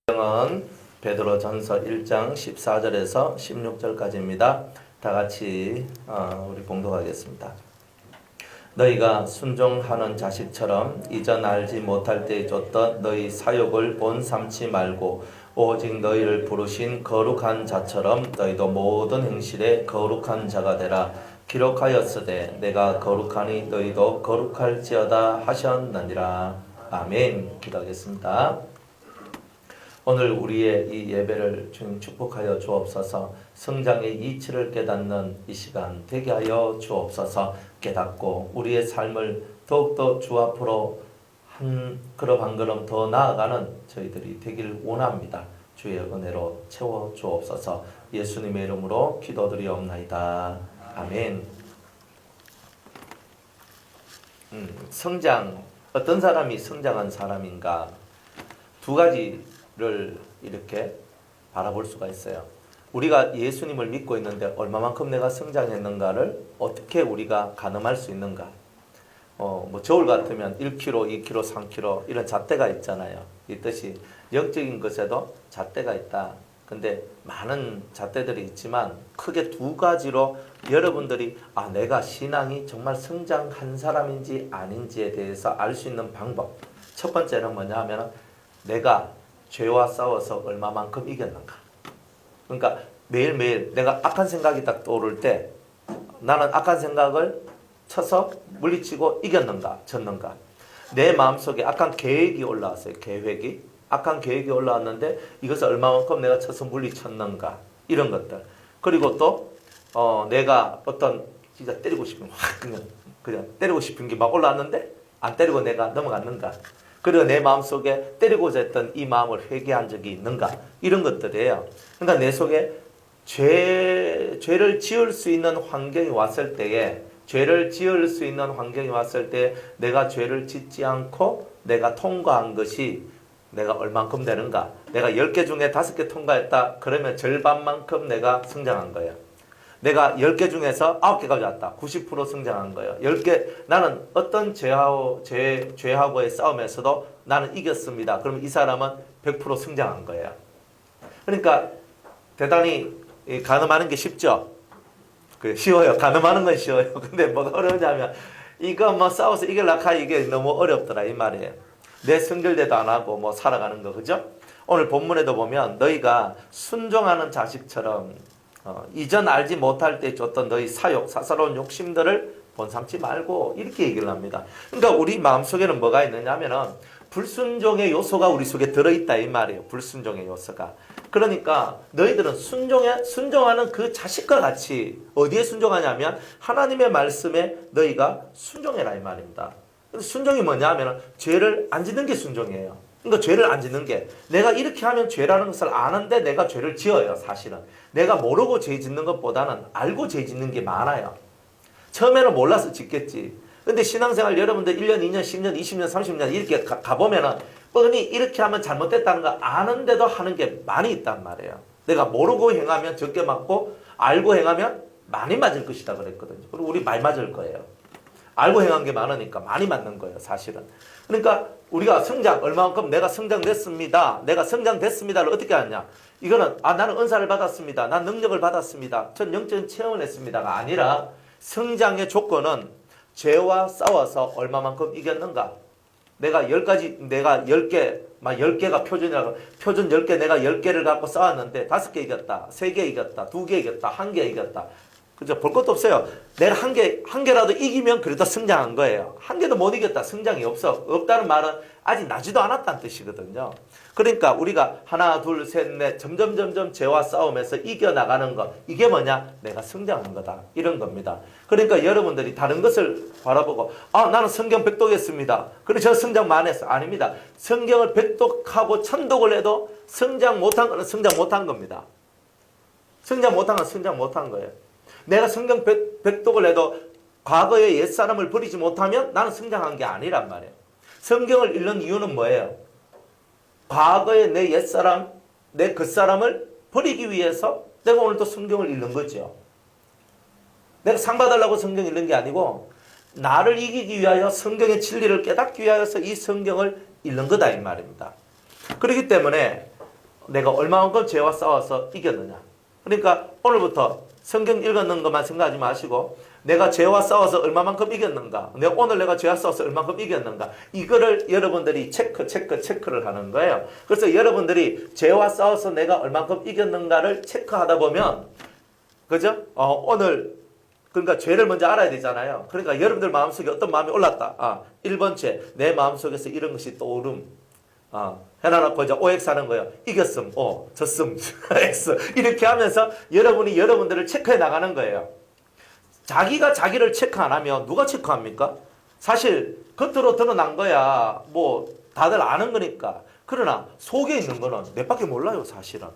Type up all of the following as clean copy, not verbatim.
은 베드로전서 1장 14절에서 16절까지입니다. 다 같이 우리 봉독하겠습니다. 너희가 순종하는 자식처럼 이전 알지 못할 때 줬던 너희 사욕을 본삼지 말고 오직 너희를 부르신 거룩한 자처럼 너희도 모든 행실에 거룩한 자가 되라. 기록하였으되 내가 거룩하니 너희도 거룩할지어다 하셨느니라. 아멘. 기도하겠습니다. 오늘 우리의 이 예배를 주님 축복하여 주옵소서. 성장의 이치를 깨닫는 이 시간 되게 하여 주옵소서. 깨닫고 우리의 삶을 더욱더 주 앞으로 한 걸음 한 걸음 더 나아가는 저희들이 되길 원합니다. 주의 은혜로 채워 주옵소서. 예수님의 이름으로 기도드리옵나이다. 아멘. 성장, 어떤 사람이 성장한 사람인가? 두 가지를 이렇게 바라볼 수가 있어요. 우리가 예수님을 믿고 있는데 얼마만큼 내가 성장했는가를 어떻게 우리가 가늠할 수 있는가? 뭐 저울 같으면 1kg, 2kg, 3kg 이런 잣대가 있잖아요. 이 뜻이 영적인 것에도 잣대가 있다. 근데 많은 잣대들이 있지만 크게 두 가지로 여러분들이 내가 신앙이 정말 성장한 사람인지 아닌지에 대해서 알 수 있는 방법. 첫 번째는 뭐냐 하면 내가 죄와 싸워서 얼마만큼 이겼는가. 그러니까 매일매일 내가 악한 생각이 딱 떠오를 때 나는 악한 생각을 쳐서 물리치고 이겼는가 졌는가. 내 마음속에 악한 계획이 올라왔어요. 악한 계획이 올라왔는데 이것을 얼마만큼 내가 쳐서 물리쳤는가. 이런 것들. 그리고 또 내가 어떤 진짜 때리고 싶은 그냥 때리고 싶은 게 막 올라왔는데 안 때리고 내가 넘어갔는가. 그리고 내 마음속에 때리고자 했던 이 마음을 회개한 적이 있는가. 이런 것들이에요. 그러니까 내 속에 죄를 지을 수 있는 환경이 왔을 때에 내가 죄를 짓지 않고 내가 통과한 것이 내가 얼만큼 되는가. 내가 10개 중에 5개 통과했다. 그러면 절반만큼 내가 성장한 거예요. 내가 10개 중에서 9개 가져왔다. 90% 성장한 거예요. 10개, 나는 어떤 죄하고의 싸움에서도 나는 이겼습니다. 그러면 이 사람은 100% 성장한 거예요. 그러니까 대단히 가늠하는 게 쉽죠? 쉬워요. 가늠하는 건 쉬워요. 근데 뭐가 어려우냐면 이거 뭐 싸워서 이길라카 이게 너무 어렵더라 이 말이에요. 내 성결대도 안 하고 살아가는 거, 그죠? 오늘 본문에도 보면 너희가 순종하는 자식처럼 이전 알지 못할 때 줬던 너희 사사로운 욕심들을 본삼지 말고 이렇게 얘기를 합니다. 그러니까 우리 마음속에는 뭐가 있느냐 하면은 불순종의 요소가 우리 속에 들어있다 이 말이에요. 불순종의 요소가. 그러니까 너희들은 순종하는 그 자식과 같이 어디에 순종하냐면 하나님의 말씀에 너희가 순종해라 이 말입니다. 순종이 뭐냐 하면 죄를 안 짓는 게 순종이에요. 그러니까 죄를 안 짓는 게 내가 이렇게 하면 죄라는 것을 아는데 내가 죄를 지어요. 사실은 내가 모르고 죄 짓는 것보다는 알고 죄 짓는 게 많아요. 처음에는 몰라서 짓겠지. 근데 신앙생활 여러분들 1년, 2년, 10년, 20년, 30년 이렇게 가보면은 뻔히 이렇게 하면 잘못됐다는 거 아는데도 하는 게 많이 있단 말이에요. 내가 모르고 행하면 적게 맞고 알고 행하면 많이 맞을 것이다 그랬거든요. 그리고 우리 많이 맞을 거예요. 알고 행한 게 많으니까 많이 맞는 거예요, 사실은. 그러니까 우리가 얼마만큼 내가 성장됐습니다를 어떻게 하냐? 이거는 나는 은사를 받았습니다. 난 능력을 받았습니다. 전 영적인 체험을 했습니다가 아니라 성장의 조건은 죄와 싸워서 얼마만큼 이겼는가? 내가 10개가 표준이라고, 표준 10개 내가 10개를 갖고 싸웠는데 5개 이겼다, 3개 이겼다, 2개 이겼다, 1개 이겼다. 그죠? 볼 것도 없어요. 내가 한 개라도 이기면 그래도 성장한 거예요. 한 개도 못 이겼다. 성장이 없다는 말은 아직 나지도 않았다는 뜻이거든요. 그러니까 우리가 하나, 둘, 셋, 넷 점점 죄와 싸움에서 이겨나가는 것. 이게 뭐냐? 내가 성장한 거다. 이런 겁니다. 그러니까 여러분들이 다른 것을 바라보고 나는 성경 백독했습니다. 그래 저 성장 많이 했어. 아닙니다. 성경을 백독하고 천독을 해도 성장 못한 거는 성장 못한 겁니다. 성장 못한 건 성장 못한 거예요. 내가 성경 백독을 해도 과거의 옛사람을 버리지 못하면 나는 성장한 게 아니란 말이에요. 성경을 읽는 이유는 뭐예요? 과거의 내 옛사람, 내 겉사람을 버리기 위해서 내가 오늘도 성경을 읽는 거죠. 내가 상 받으려고 성경 읽는 게 아니고 나를 이기기 위하여 성경의 진리를 깨닫기 위하여서 이 성경을 읽는 거다 이 말입니다. 그렇기 때문에 내가 얼마만큼 죄와 싸워서 이겼느냐. 그러니까 오늘부터 성경 읽었는 것만 생각하지 마시고 내가 죄와 싸워서 얼마만큼 이겼는가, 오늘 내가 죄와 싸워서 얼마만큼 이겼는가, 이거를 여러분들이 체크를 하는 거예요. 그래서 여러분들이 죄와 싸워서 내가 얼마만큼 이겼는가를 체크하다 보면, 그죠? 오늘 그러니까 죄를 먼저 알아야 되잖아요. 그러니까 여러분들 마음속에 어떤 마음이 올랐다. 1번 죄, 내 마음속에서 이런 것이 떠오름. 해놔놓고 이제 OX 하는 거예요. 이겼음, O, 졌음, X. 이렇게 하면서 여러분이 여러분들을 체크해 나가는 거예요. 자기가 자기를 체크 안 하면 누가 체크합니까? 사실 겉으로 드러난 거야 뭐 다들 아는 거니까. 그러나 속에 있는 거는 내밖에 몰라요 사실은.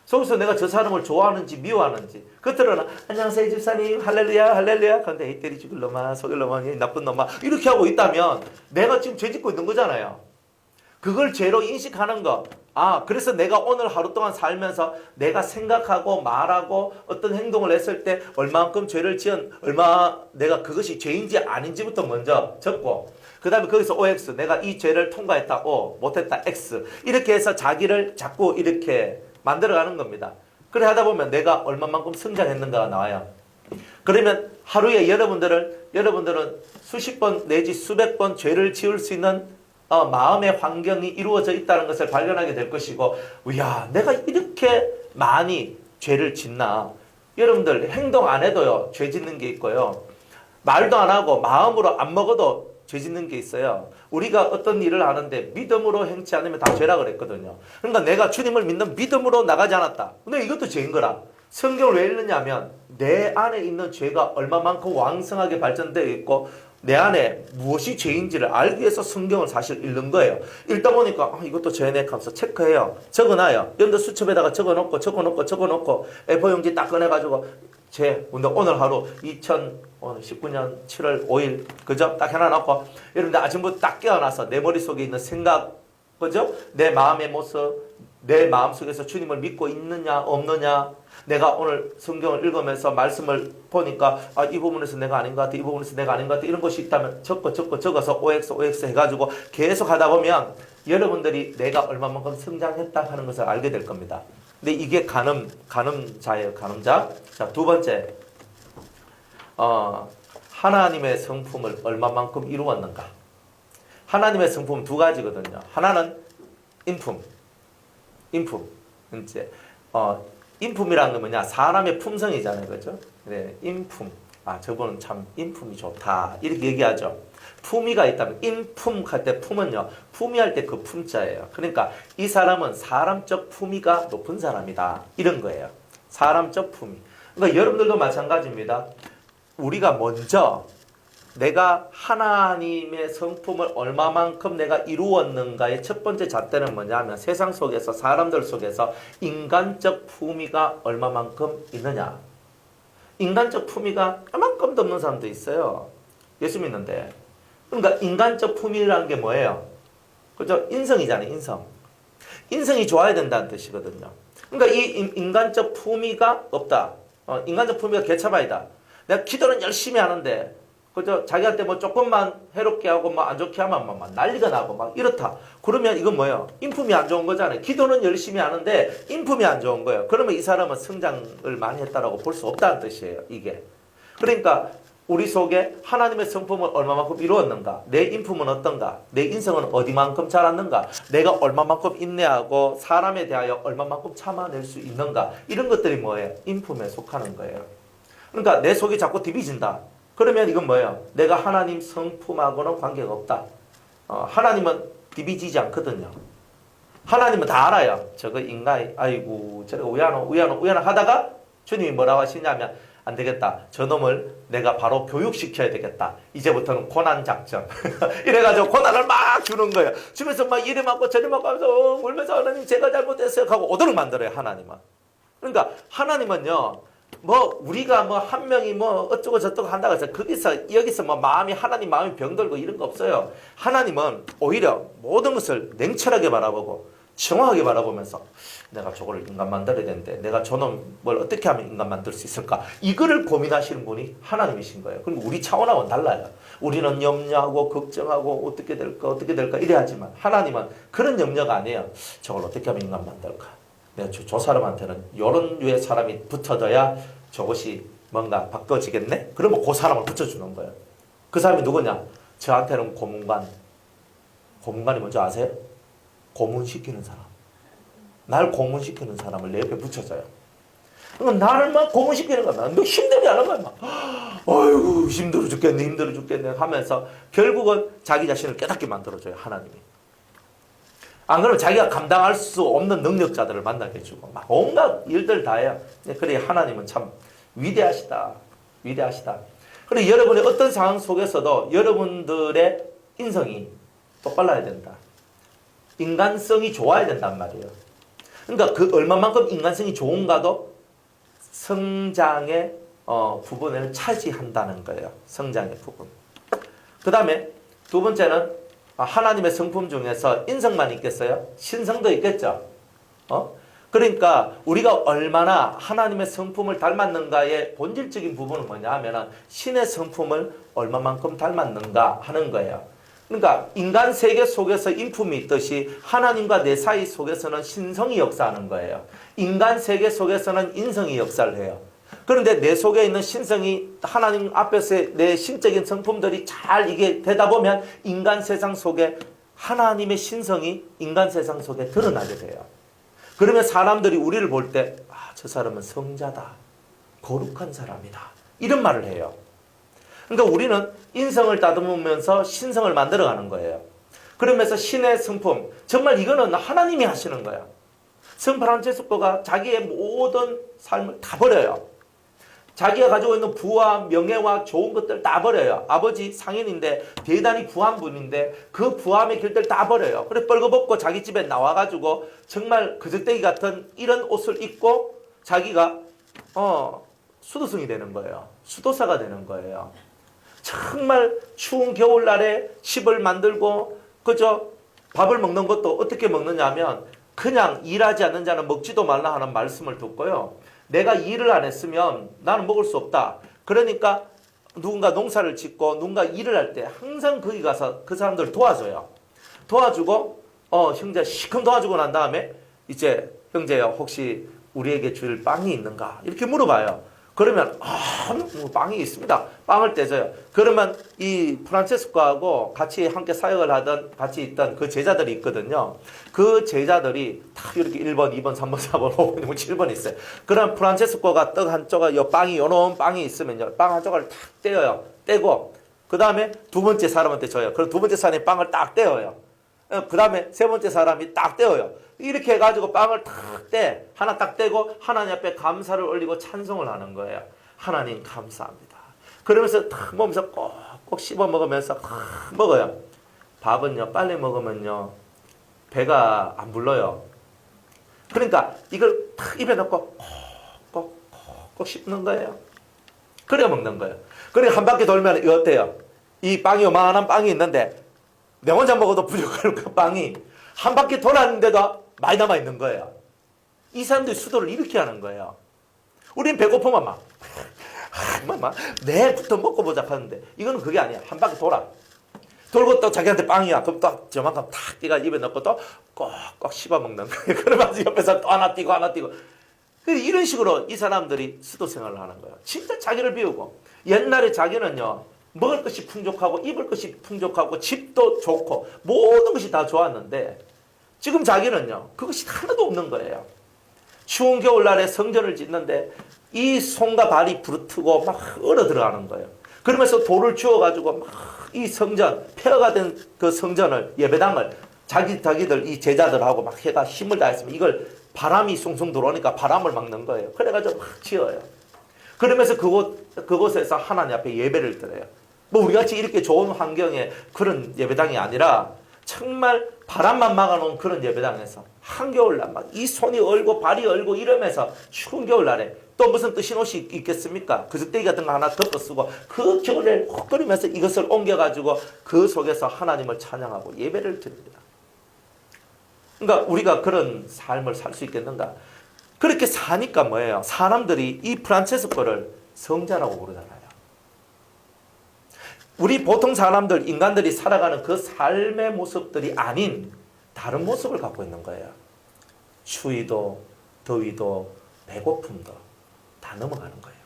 속에서 내가 저 사람을 좋아하는지 미워하는지, 겉으로는 안녕하세요 집사님 할렐루야 할렐루야, 그런데 이 때리 죽을 놈아 속일 놈아 나쁜 놈아 이렇게 하고 있다면 내가 지금 죄 짓고 있는 거잖아요. 그걸 죄로 인식하는 거. 그래서 내가 오늘 하루 동안 살면서 내가 생각하고 말하고 어떤 행동을 했을 때 얼마만큼 죄를 얼마 내가 그것이 죄인지 아닌지부터 먼저 적고, 그 다음에 거기서 OX, 내가 이 죄를 통과했다 O, 못했다 X, 이렇게 해서 자기를 자꾸 이렇게 만들어가는 겁니다. 그래 하다 보면 내가 얼마만큼 성장했는가가 나와요. 그러면 하루에 여러분들은 수십 번 내지 수백 번 죄를 지을 수 있는 마음의 환경이 이루어져 있다는 것을 발견하게 될 것이고, 이야 내가 이렇게 많이 죄를 짓나. 여러분들 행동 안 해도요 죄 짓는 게 있고요, 말도 안 하고 마음으로 안 먹어도 죄 짓는 게 있어요. 우리가 어떤 일을 하는데 믿음으로 행치 않으면 다 죄라 그랬거든요. 그러니까 내가 주님을 믿는 믿음으로 나가지 않았다. 근데 이것도 죄인 거라. 성경을 왜 읽느냐면 내 안에 있는 죄가 얼마만큼 왕성하게 발전되어 있고 내 안에 무엇이 죄인지를 알기 위해서 성경을 사실 읽는 거예요. 읽다 보니까 이것도 죄네 하면서 체크해요. 적어놔요. 여러분들 수첩에다가 적어놓고 A4용지 딱 꺼내가지고 오늘 하루 2019년 7월 5일 그죠? 딱 해놔놓고 여러분들 아침부터 딱 깨어나서 내 머릿속에 있는 생각, 그죠? 내 마음의 모습, 내 마음속에서 주님을 믿고 있느냐 없느냐, 내가 오늘 성경을 읽으면서 말씀을 보니까 이 부분에서 내가 아닌 것 같아, 이 부분에서 내가 아닌 것 같아, 이런 것이 있다면 적어서 OX 해가지고 계속 하다 보면 여러분들이 내가 얼마만큼 성장했다 하는 것을 알게 될 겁니다. 근데 이게 가늠자예요. 가늠자. 자, 두 번째, 하나님의 성품을 얼마만큼 이루었는가. 하나님의 성품은 두 가지거든요. 하나는 인품. 이제 인품이라는 건 뭐냐? 사람의 품성이잖아요. 그죠? 네, 인품. 저분은 참 인품이 좋다. 이렇게 얘기하죠. 품위가 있다면, 인품 할 때 품은요, 품위할 때 그 품자예요. 그러니까 이 사람은 사람적 품위가 높은 사람이다. 이런 거예요. 사람적 품위. 그러니까 여러분들도 마찬가지입니다. 우리가 먼저 내가 하나님의 성품을 얼마만큼 내가 이루었는가의 첫 번째 잣대는 뭐냐면 세상 속에서, 사람들 속에서 인간적 품위가 얼마만큼 있느냐. 인간적 품위가 얼만큼도 없는 사람도 있어요. 예수 믿는데. 그러니까 인간적 품위라는 게 뭐예요? 그죠? 인성이잖아요. 인성이 좋아야 된다는 뜻이거든요. 그러니까 이 인간적 품위가 없다. 인간적 품위가 개차반이다. 내가 기도는 열심히 하는데, 그죠? 자기한테 뭐 조금만 해롭게 하고 뭐 안 좋게 하면 막 난리가 나고 막 이렇다. 그러면 이건 뭐예요? 인품이 안 좋은 거잖아요. 기도는 열심히 하는데 인품이 안 좋은 거예요. 그러면 이 사람은 성장을 많이 했다라고 볼 수 없다는 뜻이에요. 이게. 그러니까 우리 속에 하나님의 성품을 얼마만큼 이루었는가? 내 인품은 어떤가? 내 인성은 어디만큼 자랐는가? 내가 얼마만큼 인내하고 사람에 대하여 얼마만큼 참아낼 수 있는가? 이런 것들이 뭐예요? 인품에 속하는 거예요. 그러니까 내 속이 자꾸 디비진다. 그러면 이건 뭐예요? 내가 하나님 성품하고는 관계가 없다. 하나님은 디비지지 않거든요. 하나님은 다 알아요. 저거 인간이 아이고 저거 우야노 하다가 주님이 뭐라고 하시냐면 안 되겠다. 저놈을 내가 바로 교육시켜야 되겠다. 이제부터는 고난작전. 이래가지고 고난을 막 주는 거예요. 주면서 막 이래 맞고 저래 맞고 하면서 울면서 하나님 제가 잘못했어요 하고 오도록 만들어요. 하나님은. 그러니까 하나님은요. 뭐 우리가 뭐 한 명이 뭐 어쩌고 저쩌고 한다고 해서 거기서 여기서 뭐 하나님 마음이 병들고 이런 거 없어요. 하나님은 오히려 모든 것을 냉철하게 바라보고 정확하게 바라보면서 내가 저거를 인간 만들어야 되는데 내가 저놈을 어떻게 하면 인간 만들 수 있을까? 이거를 고민하시는 분이 하나님이신 거예요. 그럼 우리 차원하고는 달라요. 우리는 염려하고 걱정하고 어떻게 될까 이래 하지만 하나님은 그런 염려가 아니에요. 저걸 어떻게 하면 인간 만들까? 저 사람한테는 이런 류의 사람이 붙어져야 저것이 뭔가 바꿔지겠네? 그러면 그 사람을 붙여주는 거예요. 그 사람이 누구냐? 저한테는 고문관. 고문관이 뭔지 아세요? 고문시키는 사람. 날 고문시키는 사람을 내 옆에 붙여줘요. 그러니까 나를 막 고문시키는 거야. 너 힘들게 하는 거야. 막. 아이고 힘들어 죽겠네 하면서 결국은 자기 자신을 깨닫게 만들어줘요. 하나님이. 안 그러면 자기가 감당할 수 없는 능력자들을 만나게 해주고 막 온갖 일들 다 해요. 그래 하나님은 참 위대하시다. 그래 여러분의 어떤 상황 속에서도 여러분들의 인성이 똑발라야 된다. 인간성이 좋아야 된단 말이에요. 그러니까 그 얼마만큼 인간성이 좋은가도 성장의 부분을 차지한다는 거예요. 성장의 부분. 그 다음에 두 번째는 하나님의 성품 중에서 인성만 있겠어요? 신성도 있겠죠. 그러니까 우리가 얼마나 하나님의 성품을 닮았는가의 본질적인 부분은 뭐냐 하면은 신의 성품을 얼마만큼 닮았는가 하는 거예요. 그러니까 인간 세계 속에서 인품이 있듯이 하나님과 내 사이 속에서는 신성이 역사하는 거예요. 인간 세계 속에서는 인성이 역사를 해요. 그런데 내 속에 있는 신성이 하나님 앞에서 내 신적인 성품들이 잘 이게 되다 보면 인간 세상 속에 하나님의 신성이 인간 세상 속에 드러나게 돼요. 그러면 사람들이 우리를 볼 때 저 사람은 성자다. 거룩한 사람이다. 이런 말을 해요. 그러니까 우리는 인성을 다듬으면서 신성을 만들어가는 거예요. 그러면서 신의 성품, 정말 이거는 하나님이 하시는 거야. 성 프란체스코가 자기의 모든 삶을 다 버려요. 자기가 가지고 있는 부와 명예와 좋은 것들 다 버려요. 아버지 상인인데 대단히 부한 분인데 그 부함의 길들 다 버려요. 그래 뻘거벗고 자기 집에 나와가지고 정말 그저떼기 같은 이런 옷을 입고 자기가 수도승이 되는 거예요. 수도사가 되는 거예요. 정말 추운 겨울날에 집을 만들고 그저 밥을 먹는 것도 어떻게 먹느냐면 그냥 일하지 않는 자는 먹지도 말라 하는 말씀을 듣고요. 내가 일을 안 했으면 나는 먹을 수 없다. 그러니까 누군가 농사를 짓고 누군가 일을 할 때 항상 거기 가서 그 사람들 도와줘요. 도와주고 형제 시큼 도와주고 난 다음에 이제 형제요 혹시 우리에게 줄 빵이 있는가 이렇게 물어봐요. 그러면 뭐 빵이 있습니다. 빵을 떼줘요. 그러면 이 프란체스코하고 같이 함께 사역을 하던 같이 있던 그 제자들이 있거든요. 그 제자들이 다 이렇게 1번, 2번, 3번, 4번, 5번, 7번 있어요. 그럼 프란체스코가 떡 한 조각, 요 빵이 요놈 빵이 있으면요. 빵 한 조각을 탁 떼어요. 떼고 그 다음에 두 번째 사람한테 줘요. 그럼 두 번째 사람이 빵을 딱 떼어요. 그 다음에 세 번째 사람이 딱 떼어요. 이렇게 해가지고 빵을 딱 떼, 하나 딱 떼고 하나님 앞에 감사를 올리고 찬송을 하는 거예요. 하나님 감사합니다. 그러면서 탁 먹으면서 꼭꼭 씹어 먹으면서 탁 먹어요. 밥은요 빨리 먹으면요 배가 안 불러요. 그러니까 이걸 탁 입에 넣고 꼭꼭 씹는 거예요. 그래 먹는 거예요. 그래 한 바퀴 돌면 이거 어때요? 이 빵이 요만한 빵이 있는데 내 혼자 먹어도 부족할 그 빵이 한 바퀴 돌았는데도 많이 남아있는 거예요. 이 사람들이 수도를 이렇게 하는 거예요. 우린 배고프면 막 내일부터 먹고 보자 하는데 이거는 그게 아니야. 한 바퀴 돌아. 돌고 또 자기한테 빵이야. 그럼 또 저만큼 탁 띄가 입에 넣고 또 꼭꼭 씹어 먹는 거예요. 그러면서 옆에서 또 하나 띄고 하나 띄고. 이런 식으로 이 사람들이 수도 생활을 하는 거예요. 진짜 자기를 비우고. 옛날에 자기는요. 먹을 것이 풍족하고 입을 것이 풍족하고 집도 좋고 모든 것이 다 좋았는데 지금 자기는요. 그것이 하나도 없는 거예요. 추운 겨울날에 성전을 짓는데 이 손과 발이 부르트고 막 얼어 들어가는 거예요. 그러면서 돌을 주워가지고 막 이 성전, 폐허가 된 그 성전을 예배당을 자기들 이 제자들하고 막 해가 힘을 다했으면 이걸 바람이 숭숭 들어오니까 바람을 막는 거예요. 그래가지고 막 지어요. 그러면서 그곳에서 하나님 앞에 예배를 드려요. 뭐 우리같이 이렇게 좋은 환경의 그런 예배당이 아니라 정말 바람만 막아놓은 그런 예배당에서 한겨울날 막 이 손이 얼고 발이 얼고 이러면서 추운 겨울날에 또 무슨 뜨신 옷이 있겠습니까? 그저떼기 같은 거 하나 덮어 쓰고 그 겨울에 헉거리면서 이것을 옮겨가지고 그 속에서 하나님을 찬양하고 예배를 드립니다. 그러니까 우리가 그런 삶을 살 수 있겠는가? 그렇게 사니까 뭐예요? 사람들이 이 프란체스코를 성자라고 부르잖아요. 우리 보통 사람들, 인간들이 살아가는 그 삶의 모습들이 아닌 다른 모습을 갖고 있는 거예요. 추위도 더위도 배고픔도 다 넘어가는 거예요.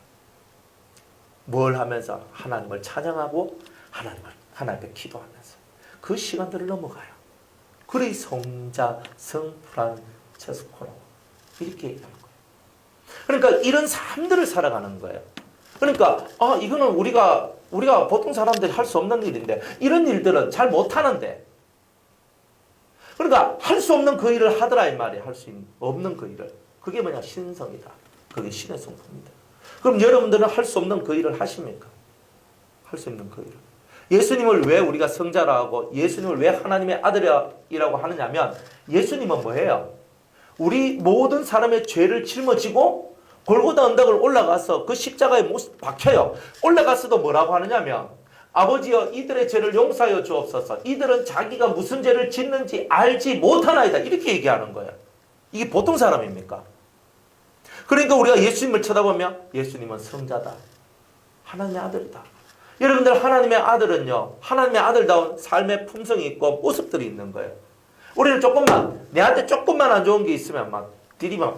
뭘 하면서? 하나님을 찬양하고 하나님께 기도하면서 그 시간들을 넘어가요. 그래 성자 성불안 체스코로 이렇게 얘기하는 거예요. 그러니까 이런 삶들을 살아가는 거예요. 그러니까 이거는 우리가 보통 사람들이 할 수 없는 일인데, 이런 일들은 잘 못하는데, 그러니까 할 수 없는 그 일을 하더라 이 말이에요. 할 수 없는 그 일을. 그게 뭐냐? 신성이다. 그게 신의 성품입니다. 그럼 여러분들은 할 수 없는 그 일을 하십니까? 할 수 없는 그 일을. 예수님을 왜 우리가 성자라고, 예수님을 왜 하나님의 아들이라고 하느냐면, 예수님은 뭐예요? 우리 모든 사람의 죄를 짊어지고 골고다 언덕을 올라가서 그 십자가에 박혀요. 올라가서도 뭐라고 하느냐면, 아버지여 이들의 죄를 용서하여 주옵소서. 이들은 자기가 무슨 죄를 짓는지 알지 못하나이다. 이렇게 얘기하는 거예요. 이게 보통 사람입니까? 그러니까 우리가 예수님을 쳐다보면 예수님은 성자다. 하나님의 아들이다. 여러분들, 하나님의 아들은요, 하나님의 아들다운 삶의 품성이 있고 모습들이 있는 거예요. 우리는 내한테 조금만 안 좋은 게 있으면 막 들이면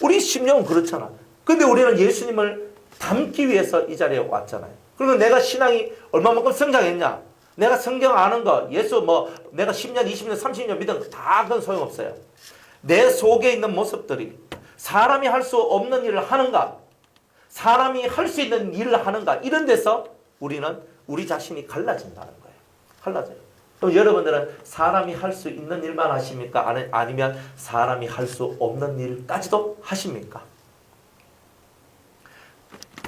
우리 심령은 그렇잖아. 근데 우리는 예수님을 닮기 위해서 이 자리에 왔잖아요. 그리고 내가 신앙이 얼마만큼 성장했냐? 내가 성경 아는 거, 예수 내가 10년, 20년, 30년 믿은 거 다 그건 소용없어요. 내 속에 있는 모습들이 사람이 할 수 없는 일을 하는가? 사람이 할 수 있는 일을 하는가? 이런 데서 우리는 우리 자신이 갈라진다는 거예요. 갈라져요. 그럼 여러분들은 사람이 할 수 있는 일만 하십니까? 아니면 사람이 할 수 없는 일까지도 하십니까?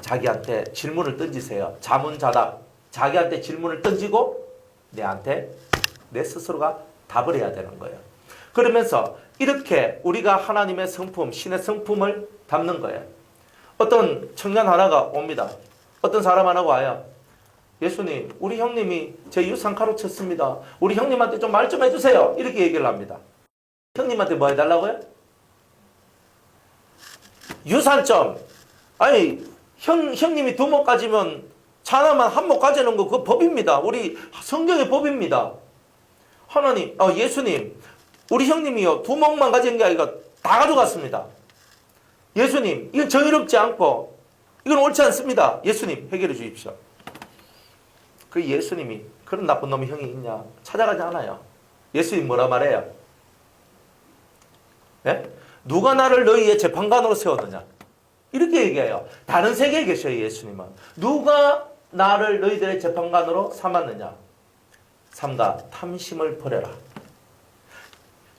자기한테 질문을 던지세요. 자문자답. 자기한테 질문을 던지고 내 스스로가 답을 해야 되는 거예요. 그러면서 이렇게 우리가 하나님의 성품, 신의 성품을 담는 거예요. 어떤 청년 하나가 옵니다. 어떤 사람 하나가 와요. 예수님, 우리 형님이 제 유산 가로챘습니다. 우리 형님한테 좀 말 좀 해주세요. 이렇게 얘기를 합니다. 형님한테 뭐 해달라고요? 유산점. 아니, 형님이 2목 가지면 자나만 1목 가지는 거 그거 법입니다. 우리 성경의 법입니다. 하나님, 예수님, 우리 형님이요 2목만 가진 게 아니라 다 가져갔습니다. 예수님, 이건 정의롭지 않고 이건 옳지 않습니다. 예수님, 해결해 주십시오. 그 예수님이 그런 나쁜 놈의 형이 있냐? 찾아가지 않아요. 예수님 뭐라 말해요? 네? 누가 나를 너희의 재판관으로 세웠느냐? 이렇게 얘기해요. 다른 세계에 계셔요, 예수님은. 누가 나를 너희들의 재판관으로 삼았느냐? 삼가 탐심을 버려라.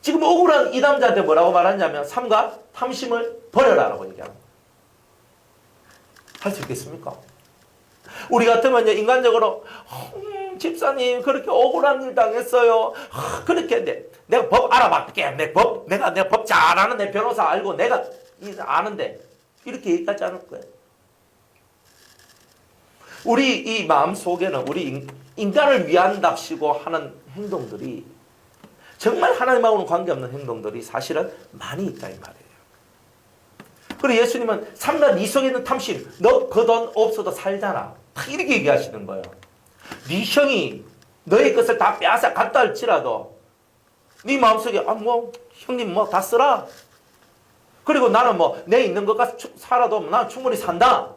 지금 억울한 이 남자한테 뭐라고 말하냐면 삼가 탐심을 버려라라고 얘기합니다. 할 수 있겠습니까? 우리 같으면요, 인간적으로 집사님 그렇게 억울한 일 당했어요. 그렇게 내가 법 알아볼게. 내가 법 잘 아는 내 변호사 알고 내가 아는데 이렇게 얘기하지 않을 거예요. 우리 이 마음 속에는 우리 인간을 위한답시고 하는 행동들이 정말 하나님하고는 관계없는 행동들이 사실은 많이 있다 이 말이에요. 그리고 예수님은 삼가 네 속에 있는 탐심, 너 그 돈 없어도 살잖아. 딱 이렇게 얘기하시는 거예요. 네 형이 너의 것을 다 빼앗아 갔다 할지라도 네 마음속에 형님 다 쓰라. 그리고 나는 내 있는 것과 살아도 난 충분히 산다.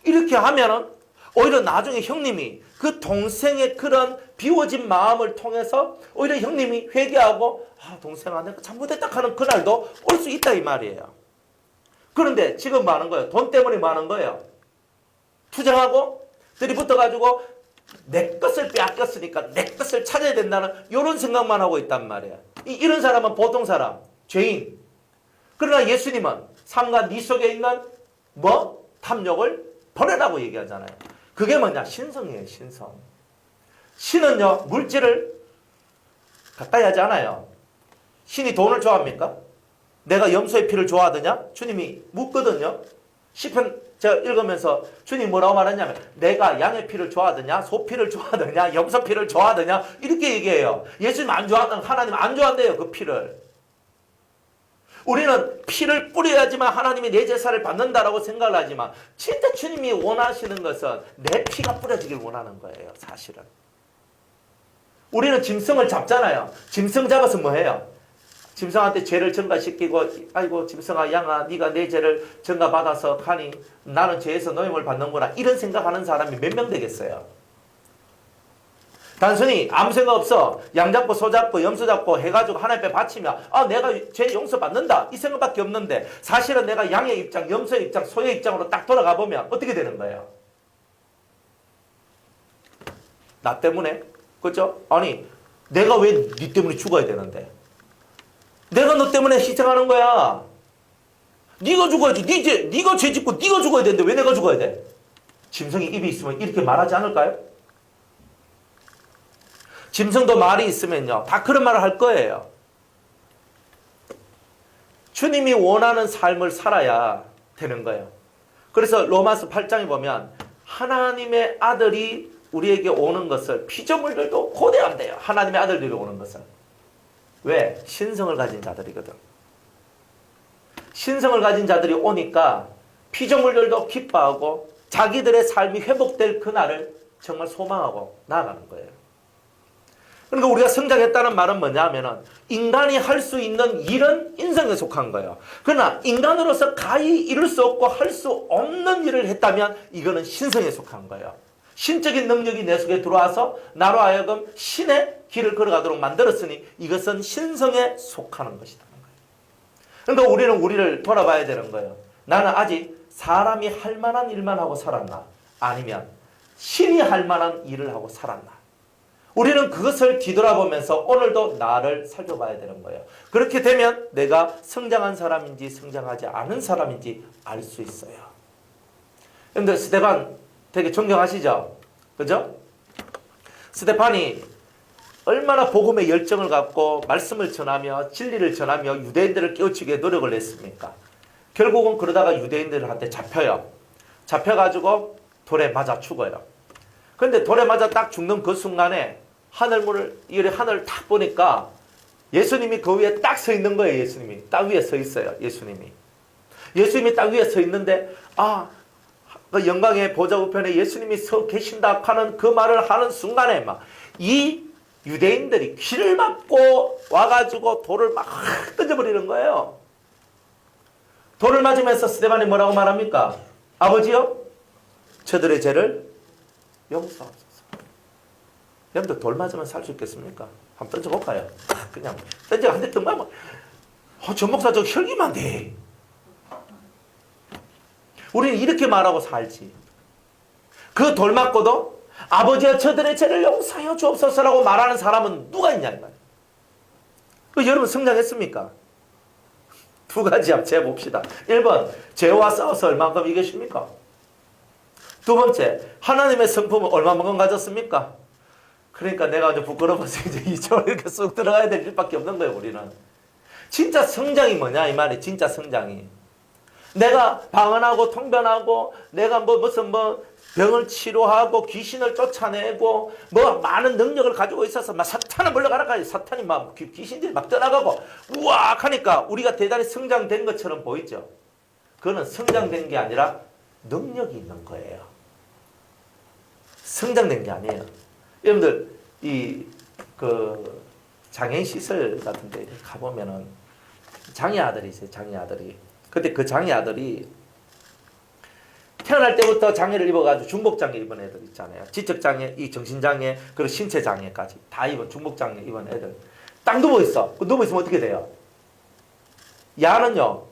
이렇게 하면은 오히려 나중에 형님이 그 동생의 그런 비워진 마음을 통해서 오히려 형님이 회개하고 동생아 내가 잘못했다 하는 그날도 올 수 있다 이 말이에요. 그런데 지금 뭐 하는 거예요? 돈 때문에 뭐 하는 거예요? 투정하고 들이붙어가지고 내 것을 빼앗겼으니까 내 것을 찾아야 된다는 이런 생각만 하고 있단 말이에요. 이런 사람은 보통 사람, 죄인. 그러나 예수님은 삼가 네 속에 있는 탐욕을 버려라고 얘기하잖아요. 그게 뭐냐? 신성이에요, 신성. 신은요, 물질을 가까이 하지 않아요. 신이 돈을 좋아합니까? 내가 염소의 피를 좋아하더냐? 주님이 묻거든요. 시편 제가 읽으면서 주님이 뭐라고 말하냐면 내가 양의 피를 좋아하더냐? 소 피를 좋아하더냐? 염소 피를 좋아하더냐? 이렇게 얘기해요. 예수님 안 좋아한다는 하나님 안 좋아한대요, 그 피를. 우리는 피를 뿌려야지만 하나님이 내 제사를 받는다라고 생각을 하지만 진짜 주님이 원하시는 것은 내 피가 뿌려지길 원하는 거예요, 사실은. 우리는 짐승을 잡잖아요. 짐승 잡아서 뭐 해요? 짐승한테 죄를 전가시키고 아이고 짐승아 양아 네가 내 죄를 전가받아서 가니 나는 죄에서 노임을 받는구나 이런 생각하는 사람이 몇 명 되겠어요? 단순히 아무 생각 없어 양 잡고 소 잡고 염소 잡고 해가지고 하나님 앞에 바치면 아 내가 죄 용서받는다 이 생각밖에 없는데 사실은 내가 양의 입장 염소의 입장 소의 입장으로 딱 돌아가 보면 어떻게 되는 거예요? 나 때문에? 그렇죠? 아니 내가 왜 네 때문에 죽어야 되는데 내가 너 때문에 희생하는 거야. 네가 죽어야지. 네가 죄 짓고 네가 죽어야 되는데 왜 내가 죽어야 돼? 짐승이 입이 있으면 이렇게 말하지 않을까요? 짐승도 말이 있으면요. 다 그런 말을 할 거예요. 주님이 원하는 삶을 살아야 되는 거예요. 그래서 로마서 8장에 보면 하나님의 아들이 우리에게 오는 것을 피조물들도 고대한대요. 하나님의 아들들이 오는 것을. 왜? 신성을 가진 자들이거든. 신성을 가진 자들이 오니까 피조물들도 기뻐하고 자기들의 삶이 회복될 그날을 정말 소망하고 나아가는 거예요. 그러니까 우리가 성장했다는 말은 뭐냐면은 인간이 할 수 있는 일은 인성에 속한 거예요. 그러나 인간으로서 가히 이룰 수 없고 할 수 없는 일을 했다면 이거는 신성에 속한 거예요. 신적인 능력이 내 속에 들어와서 나로 하여금 신의 길을 걸어가도록 만들었으니 이것은 신성에 속하는 것이다. 그러니까 우리는 우리를 돌아봐야 되는 거예요. 나는 아직 사람이 할 만한 일만 하고 살았나? 아니면 신이 할 만한 일을 하고 살았나? 우리는 그것을 뒤돌아보면서 오늘도 나를 살펴봐야 되는 거예요. 그렇게 되면 내가 성장한 사람인지 성장하지 않은 사람인지 알 수 있어요. 그런데 스데반 되게 존경하시죠? 그죠? 스데반이 얼마나 복음의 열정을 갖고 말씀을 전하며 진리를 전하며 유대인들을 깨우치기 위해 노력을 했습니까? 결국은 그러다가 유대인들한테 잡혀요. 잡혀가지고 돌에 맞아 죽어요. 그런데 돌에 맞아 딱 죽는 그 순간에 하늘문을 하늘을 딱 보니까 예수님이 그 위에 딱 서 있는 거예요. 예수님이 딱 위에 서 있어요. 예수님이 딱 위에 서 있는데 그 영광의 보좌 우편에 예수님이 서 계신다 하는 그 말을 하는 순간에 막 이 유대인들이 귀를 막고 와가지고 돌을 막 던져버리는 거예요. 돌을 맞으면서 스데반이 뭐라고 말합니까? 아버지요, 저들의 죄를 용서하소서. 여러분들 돌 맞으면 살 수 있겠습니까? 한번 던져볼까요? 그냥 던져 한 대 더 맞으면 저 목사 저 혈기만 돼. 우리는 이렇게 말하고 살지. 그 돌 맞고도 아버지여 저들의 죄를 용서하여 주옵소서라고 말하는 사람은 누가 있냐 이 말이에요. 여러분 성장했습니까? 두 가지 합체 봅시다. 1번 죄와 싸워서 얼마만큼 이기십니까? 두 번째 하나님의 성품은 얼마만큼 가졌습니까? 그러니까 내가 아주 부끄러워서 이제 이쪽으로 이렇게 쑥 들어가야 될 일밖에 없는 거예요. 우리는 진짜 성장이 뭐냐 이 말이. 진짜 성장이 내가 방언하고 통변하고 내가 무슨 병을 치료하고 귀신을 쫓아내고 많은 능력을 가지고 있어서 막 사탄을 물러가라 사탄이 막 귀신들이 막 떠나가고 우악 하니까 우리가 대단히 성장된 것처럼 보이죠. 그거는 성장된 게 아니라 능력이 있는 거예요. 성장된 게 아니에요. 여러분들 그 장애인 시설 같은 데 가보면은 장애 아들이 있어요. 장애 아들이. 근데 그 장애 아들이 태어날 때부터 장애를 입어가지고 중복장애 입은 애들 있잖아요. 지적장애, 이 정신장애, 그리고 신체장애까지 다 입은 중복장애 입은 애들. 딱 누워있어. 누워있으면 어떻게 돼요? 야는요,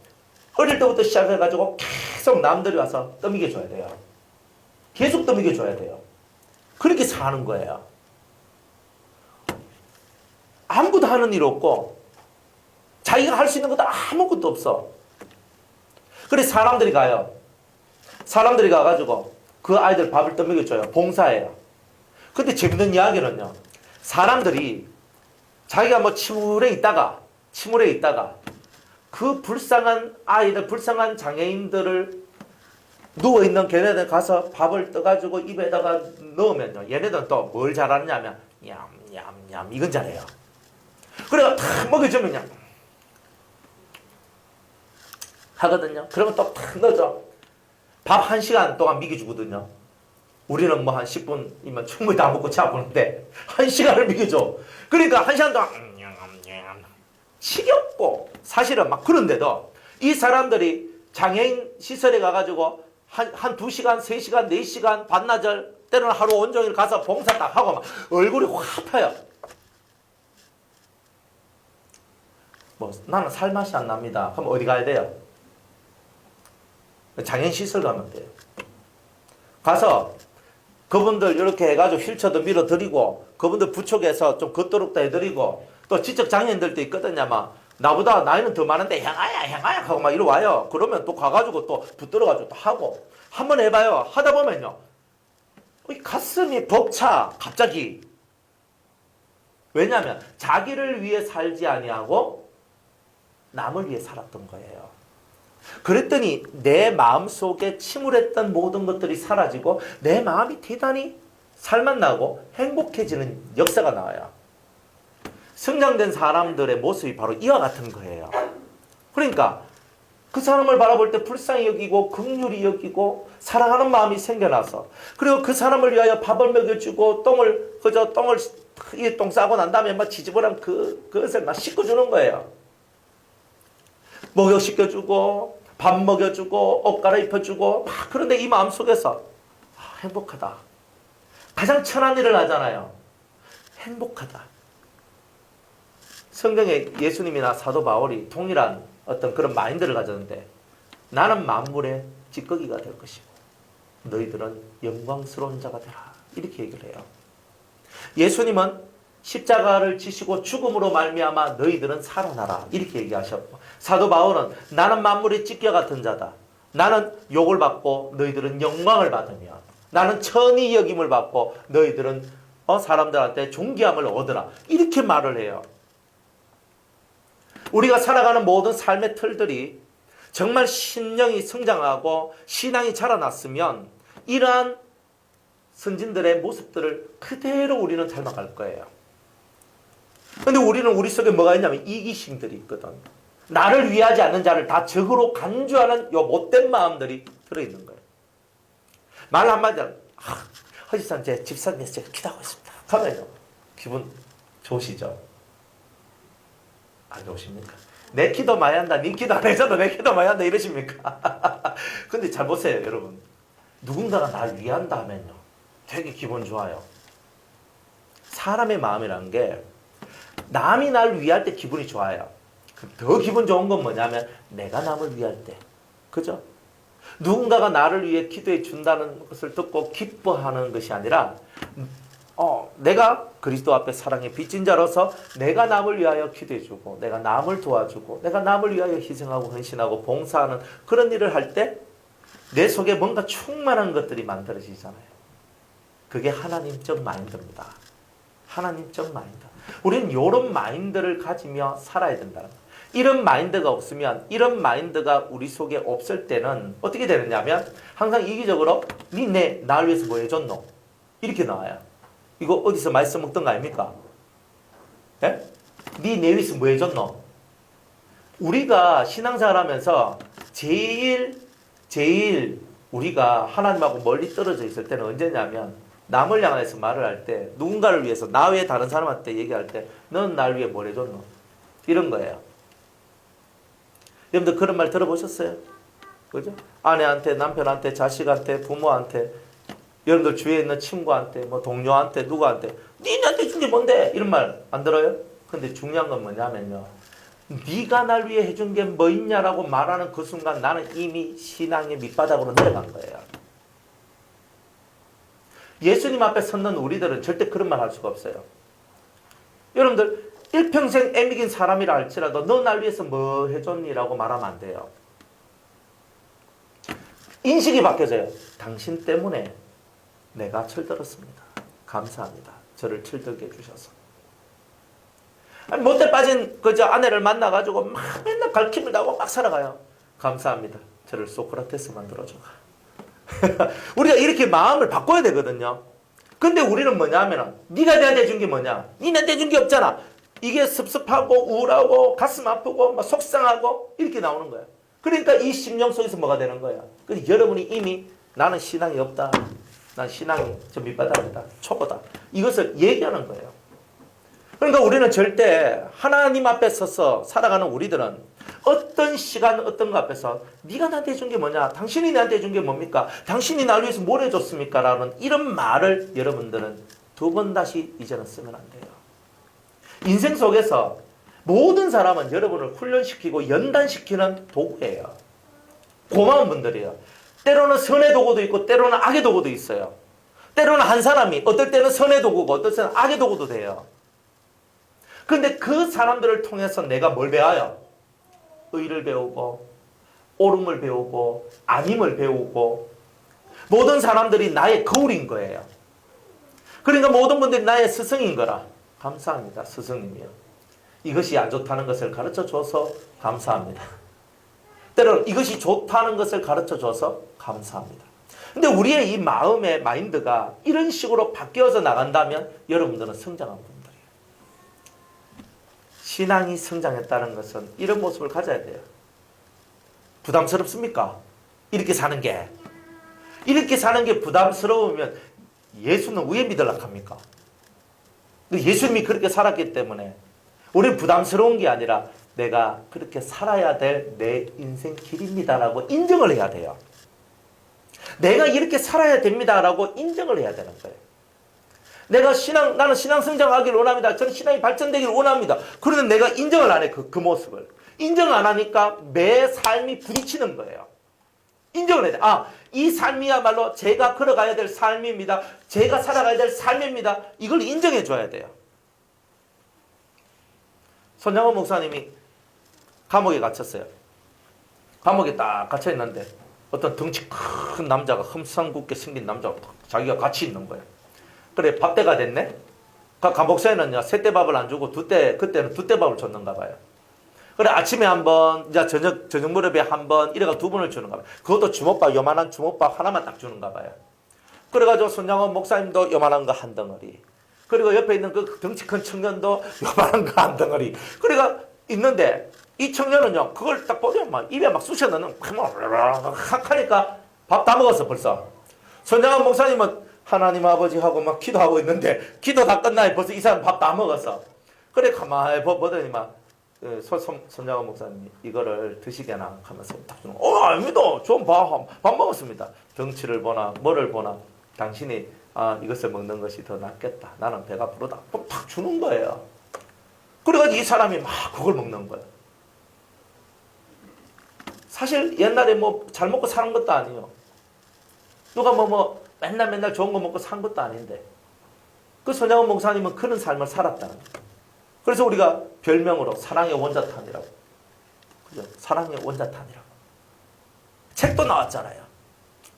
어릴 때부터 시작해가지고 계속 남들이 와서 떠먹여줘야 돼요. 계속 떠먹여줘야 돼요. 그렇게 사는 거예요. 아무것도 하는 일 없고, 자기가 할 수 있는 것도 아무것도 없어. 그래서 사람들이 가요. 사람들이 가가지고 그 아이들 밥을 떠먹여줘요. 봉사해요. 근데 재밌는 이야기는요. 사람들이 자기가 침울에 있다가 그 불쌍한 아이들, 불쌍한 장애인들을 누워있는 걔네들 가서 밥을 떠가지고 입에다가 넣으면요. 얘네들은 또 뭘 잘하느냐면 냠냠냠 이건 잘해요. 그래서 탁 먹여주면 그냥 하거든요. 그러면 또 탁 넣어줘. 밥 1시간 동안 먹여주거든요. 우리는 한 10분이면 충분히 다 먹고 차 보는데 1시간을 먹여줘. 그러니까 1시간 동안 지겹고 사실은 막 그런데도 이 사람들이 장애인 시설에 가가지고 한 2시간, 3시간, 4시간 반나절 때로는 하루 온종일 가서 봉사 딱 하고 막 얼굴이 확 펴요. 뭐 나는 살맛이 안 납니다. 그럼 어디 가야 돼요? 장애인 시설 가면 돼요. 가서 그분들 이렇게 해가지고 휠체어도 밀어드리고 그분들 부축해서 좀 걷도록도 해드리고 또 지적 장애인들도 있거든요. 막 나보다 나이는 더 많은데 행아야 하고 막 이리 와요. 그러면 또 가가지고 또 붙들어가지고 또 하고 한번 해봐요. 하다 보면요 가슴이 벅차 갑자기. 왜냐하면 자기를 위해 살지 아니하고 남을 위해 살았던 거예요. 그랬더니 내 마음속에 침울했던 모든 것들이 사라지고 내 마음이 대단히 살맛나고 행복해지는 역사가 나와요. 성장된 사람들의 모습이 바로 이와 같은 거예요. 그러니까 그 사람을 바라볼 때 불쌍히 여기고 긍휼히 여기고 사랑하는 마음이 생겨나서 그리고 그 사람을 위하여 밥을 먹여주고 똥을 이 똥 싸고 난 다음에 막 지저분한 그것을 막 씻어주는 거예요. 목욕시켜주고 밥 먹여주고 옷 갈아입혀주고 막 그런데 이 마음속에서 행복하다. 가장 천한 일을 하잖아요. 행복하다. 성경에 예수님이나 사도 바울이 동일한 어떤 그런 마인드를 가졌는데 나는 만물의 찌꺼기가 될 것이고 너희들은 영광스러운 자가 되라. 이렇게 얘기를 해요. 예수님은 십자가를 지시고 죽음으로 말미암아 너희들은 살아나라. 이렇게 얘기하셨고 사도 바울은 나는 만물의 찌꺼기 같은 자다. 나는 욕을 받고 너희들은 영광을 받으며 나는 천히 여김을 받고 너희들은 사람들한테 존귀함을 얻으라. 이렇게 말을 해요. 우리가 살아가는 모든 삶의 틀들이 정말 신령이 성장하고 신앙이 자라났으면 이러한 선진들의 모습들을 그대로 우리는 닮아갈 거예요. 근데 우리는 우리 속에 뭐가 있냐면 이기심들이 있거든. 나를 위하지 않는 자를 다 적으로 간주하는 요 못된 마음들이 들어있는 거예요. 말 한마디로 허지산 제 집사님에서 제가 기도하고 있습니다. 가면요 기분 좋으시죠? 안 좋으십니까? 내 기도 많이 한다. 네 기도 안 해줘도 내 기도 많이 한다. 이러십니까? 근데 잘 보세요, 여러분. 누군가가 날 위한다 하면요. 되게 기분 좋아요. 사람의 마음이라는 게 남이 날 위할 때 기분이 좋아요. 더 기분 좋은 건 뭐냐면 내가 남을 위할 때. 그죠? 누군가가 나를 위해 기도해 준다는 것을 듣고 기뻐하는 것이 아니라 내가 그리스도 앞에 사랑의 빚진 자로서 내가 남을 위하여 기도해주고 내가 남을 도와주고 내가 남을 위하여 희생하고 헌신하고 봉사하는 그런 일을 할 때 내 속에 뭔가 충만한 것들이 만들어지잖아요. 그게 하나님적 마인드입니다. 하나님적 마인드. 우리는 이런 마인드를 가지며 살아야 된다는 거예요. 이런 마인드가 없으면 이런 마인드가 우리 속에 없을 때는 어떻게 되느냐면 항상 이기적으로 날 위해서 뭐 해줬노? 이렇게 나와요. 이거 어디서 말씀 먹던 거 아닙니까? 예? 네 위해서 뭐 해줬노? 우리가 신앙생활 하면서 제일 우리가 하나님하고 멀리 떨어져 있을 때는 언제냐면 남을 향해서 말을 할 때 누군가를 위해서 나 외에 다른 사람한테 얘기할 때 넌 날 위해 뭘 해줬노? 이런 거예요. 여러분들 그런 말 들어보셨어요? 그죠? 아내한테, 남편한테, 자식한테, 부모한테, 여러분들 주위에 있는 친구한테, 뭐 동료한테, 누구한테 니한테 준 게 뭔데? 이런 말 안 들어요? 근데 중요한 건 뭐냐면요. 네가 날 위해 해준 게 뭐 있냐라고 말하는 그 순간 나는 이미 신앙의 밑바닥으로 내려간 거예요. 예수님 앞에 섰는 우리들은 절대 그런 말 할 수가 없어요. 여러분들 일평생 애미긴 사람이라 할지라도 너 날 위해서 뭐 해줬니라고 말하면 안 돼요. 인식이 바뀌어져요. 당신 때문에 내가 철들었습니다. 감사합니다. 저를 철들게 해주셔서. 못돼 빠진 그저 아내를 만나가지고 막 맨날 갈킴을 나고 막 살아가요. 감사합니다. 저를 소크라테스 만들어줘가. 우리가 이렇게 마음을 바꿔야 되거든요. 근데 우리는 뭐냐면 네가 내한테 준 게 뭐냐? 니한테 준 게 없잖아. 이게 섭섭하고 우울하고 가슴 아프고 막 속상하고 이렇게 나오는 거야. 그러니까 이 심령 속에서 뭐가 되는 거야? 근데 여러분이 이미 나는 신앙이 없다. 난 신앙이 저 밑바닥이다. 초보다. 이것을 얘기하는 거예요. 그러니까 우리는 절대 하나님 앞에 서서 살아가는 우리들은 어떤 시간 어떤 것 앞에서 네가 나한테 해준 게 뭐냐? 당신이 나한테 해준 게 뭡니까? 당신이 나를 위해서 뭘 해줬습니까? 라는 이런 말을 여러분들은 두 번 다시 이제는 쓰면 안 돼요. 인생 속에서 모든 사람은 여러분을 훈련시키고 연단시키는 도구예요. 고마운 분들이에요. 때로는 선의 도구도 있고 때로는 악의 도구도 있어요. 때로는 한 사람이 어떨 때는 선의 도구고 어떨 때는 악의 도구도 돼요. 그런데 그 사람들을 통해서 내가 뭘 배워요? 의를 배우고 옳음을 배우고 아님을 배우고 모든 사람들이 나의 거울인 거예요. 그러니까 모든 분들이 나의 스승인 거라 감사합니다. 스승님이요. 이것이 안 좋다는 것을 가르쳐줘서 감사합니다. 때로는 이것이 좋다는 것을 가르쳐줘서 감사합니다. 근데 우리의 이 마음의 마인드가 이런 식으로 바뀌어서 나간다면 여러분들은 성장한 분들이에요. 신앙이 성장했다는 것은 이런 모습을 가져야 돼요. 부담스럽습니까? 이렇게 사는 게. 이렇게 사는 게 부담스러우면 예수는 왜 믿으려고 합니까? 예수님이 그렇게 살았기 때문에 우리는 부담스러운 게 아니라 내가 그렇게 살아야 될 내 인생 길입니다라고 인정을 해야 돼요. 내가 이렇게 살아야 됩니다라고 인정을 해야 되는 거예요. 나는 신앙 성장하기를 원합니다. 저는 신앙이 발전되기를 원합니다. 그런데 내가 인정을 안 해, 그 모습을. 인정을 안 하니까 매 삶이 부딪히는 거예요. 인정을 해야 돼. 아, 이 삶이야말로 제가 걸어가야 될 삶입니다. 제가 살아가야 될 삶입니다. 이걸 인정해 줘야 돼요. 손양원 목사님이 감옥에 갇혔어요. 감옥에 딱 갇혀 있는데 어떤 덩치 큰 남자가 흠상궂게 생긴 남자가 자기가 같이 있는 거예요. 그래, 밥때가 됐네? 감옥사에는요, 세때밥을 안 주고 그때는 두때밥을 줬는가 봐요. 그래, 아침에 한 번, 이제 저녁 무렵에 한 번, 이래가 두 번을 주는가 봐요. 그것도 주먹밥, 요만한 주먹밥 하나만 딱 주는가 봐요. 그래가지고 손양원 목사님도 요만한 거 한 덩어리. 그리고 옆에 있는 그 덩치 큰 청년도 요만한 거 한 덩어리. 그래가 있는데, 이 청년은요, 그걸 딱 보면 막 입에 막 쑤셔 넣는, 하니까 밥 다 먹었어, 벌써. 손양원 목사님은 하나님 아버지하고 막 기도하고 있는데, 기도 다 끝나니 벌써 이 사람 밥 다 먹었어. 그래, 가만히 보더니 막, 손양원 목사님이 이거를 드시게나 하면서 딱 주는 아닙니다. 좀 밥 먹었습니다. 덩치를 보나, 뭐를 보나, 당신이 이것을 먹는 것이 더 낫겠다. 나는 배가 부르다. 그럼 딱 주는 거예요. 그래가지고 이 사람이 막 그걸 먹는 거예요. 사실 옛날에 뭐 잘 먹고 사는 것도 아니에요. 누가 맨날 좋은 거 먹고 산 것도 아닌데. 그 손양원 목사님은 그런 삶을 살았다는 거예요. 그래서 우리가 별명으로 사랑의 원자탄이라고. 그죠? 사랑의 원자탄이라고. 책도 나왔잖아요.